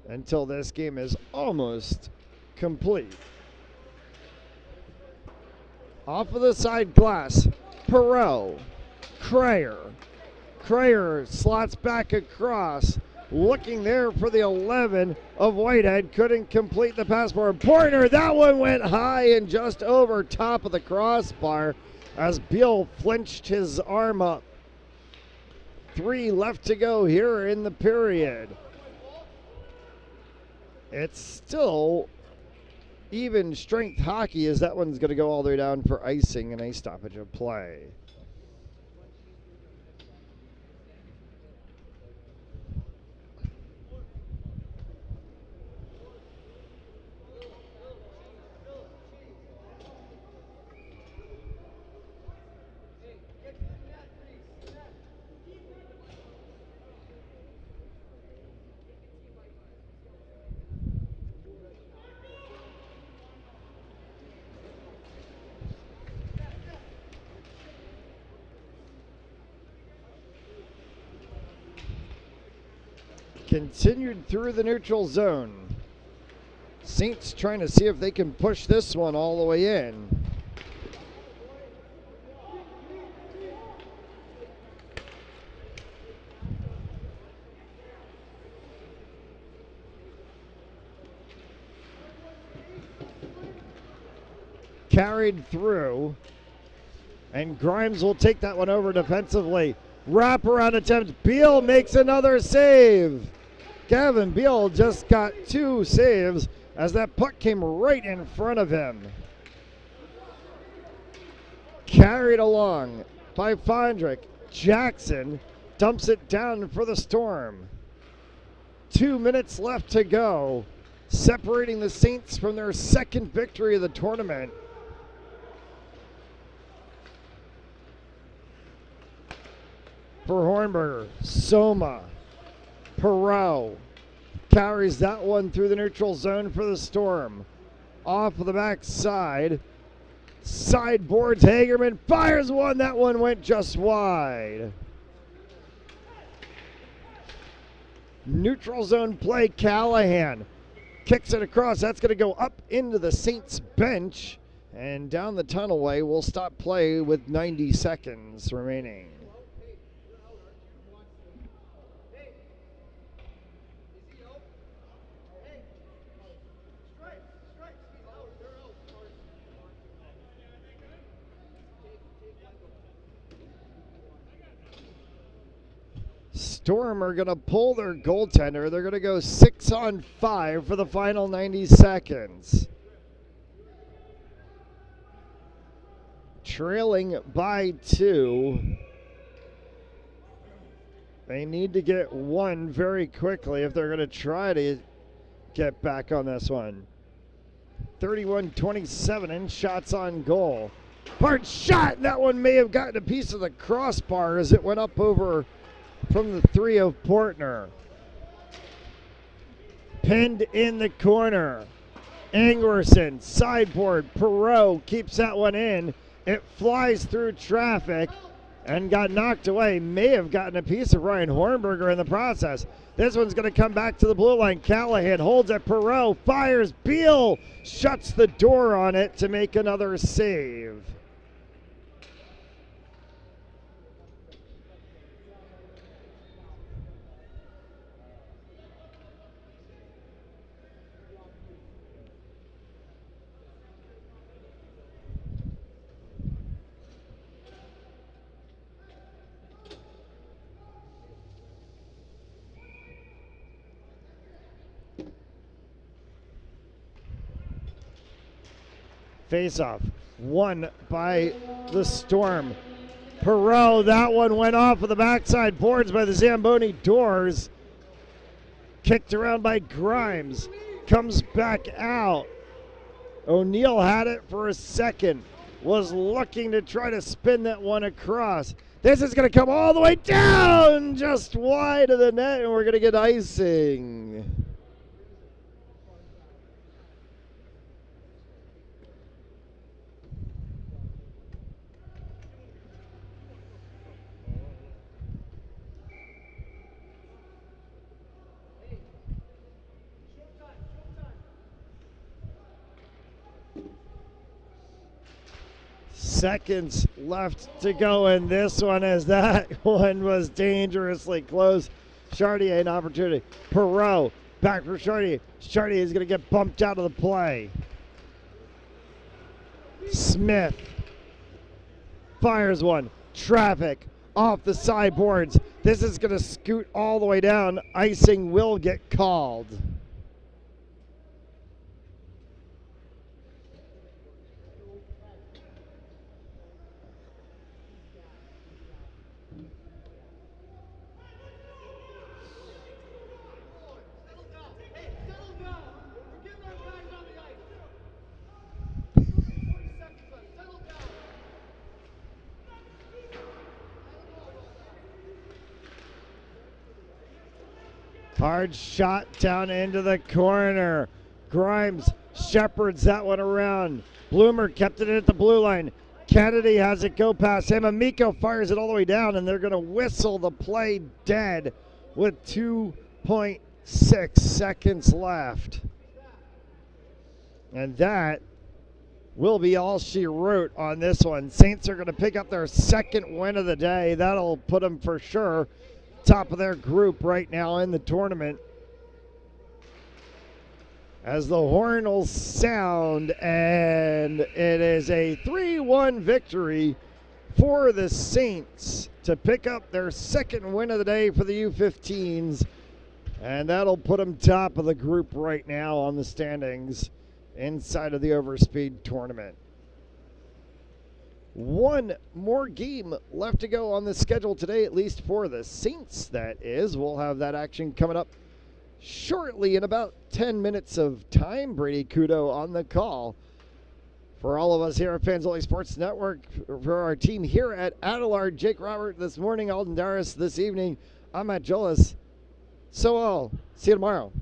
until this game is almost complete. Off of the side glass, Perot, Crayer. Crayer slots back across, looking there for the 11 of Whitehead. Couldn't complete the pass for Pointer. That one went high and just over top of the crossbar as Beal flinched his arm up. 3 left to go here in the period. It's still even strength hockey as that one's going to go all the way down for icing and a stoppage of play. Continued through the neutral zone. Saints trying to see if they can push this one all the way in. Carried through, and Grimes will take that one over defensively. Wraparound attempt. Beal makes another save. Gavin Beal just got 2 saves as that puck came right in front of him. Carried along by Fondrick. Jackson dumps it down for the Storm. 2 minutes left to go, separating the Saints from their 2nd victory of the tournament. For Hornberger, Soma, Perot carries that one through the neutral zone for the Storm. Off of the backside, sideboards, Hagerman fires one, that one went just wide. Neutral zone play, Callahan kicks it across, that's going to go up into the Saints bench, and down the tunnelway. We'll stop play with 90 seconds remaining. Storm are going to pull their goaltender. They're going to go 6-on-5 for the final 90 seconds. Trailing by 2. They need to get one very quickly if they're going to try to get back on this one. 31-27 in shots on goal. Hard shot. That one may have gotten a piece of the crossbar as it went up over from the 3 of Portner. Pinned in the corner. Angwerson, sideboard. Perreault keeps that one in. It flies through traffic and got knocked away. May have gotten a piece of Ryan Hornberger in the process. This one's going to come back to the blue line. Callahan holds it. Perreault fires. Beal shuts the door on it to make another save. Face-off, won by the Storm. Perreault, that one went off of the backside boards by the Zamboni doors. Kicked around by Grimes, comes back out. O'Neill had it for a second, was looking to try to spin that one across. This is going to come all the way down, just wide of the net, and we're going to get icing. Seconds left to go in this one, as that one was dangerously close. Chartier an opportunity. Perreault back for Chartier. Chartier is going to get bumped out of the play. Smith fires one. Traffic off the sideboards. This is going to scoot all the way down. Icing will get called. Hard shot down into the corner. Grimes shepherds that one around. Bloomer kept it at the blue line. Kennedy has it go past him. Amico fires it all the way down, and they're going to whistle the play dead with 2.6 seconds left. And that will be all she wrote on this one. Saints are going to pick up their second win of the day. That'll put them for sure top of their group right now in the tournament. As the horn will sound, and it is a 3-1 victory for the Saints to pick up their second win of the day for the U15s, and that'll put them top of the group right now on the standings inside of the Overspeed tournament. One more game left to go on the schedule today, at least for the Saints, that is. We'll have that action coming up shortly in about 10 minutes of time. Brady Kudo on the call. For all of us here at Fans Only Sports Network, for our team here at Adelard, Jake Robert this morning, Alden Darris this evening, I'm Matt Jolas. So all, see you tomorrow.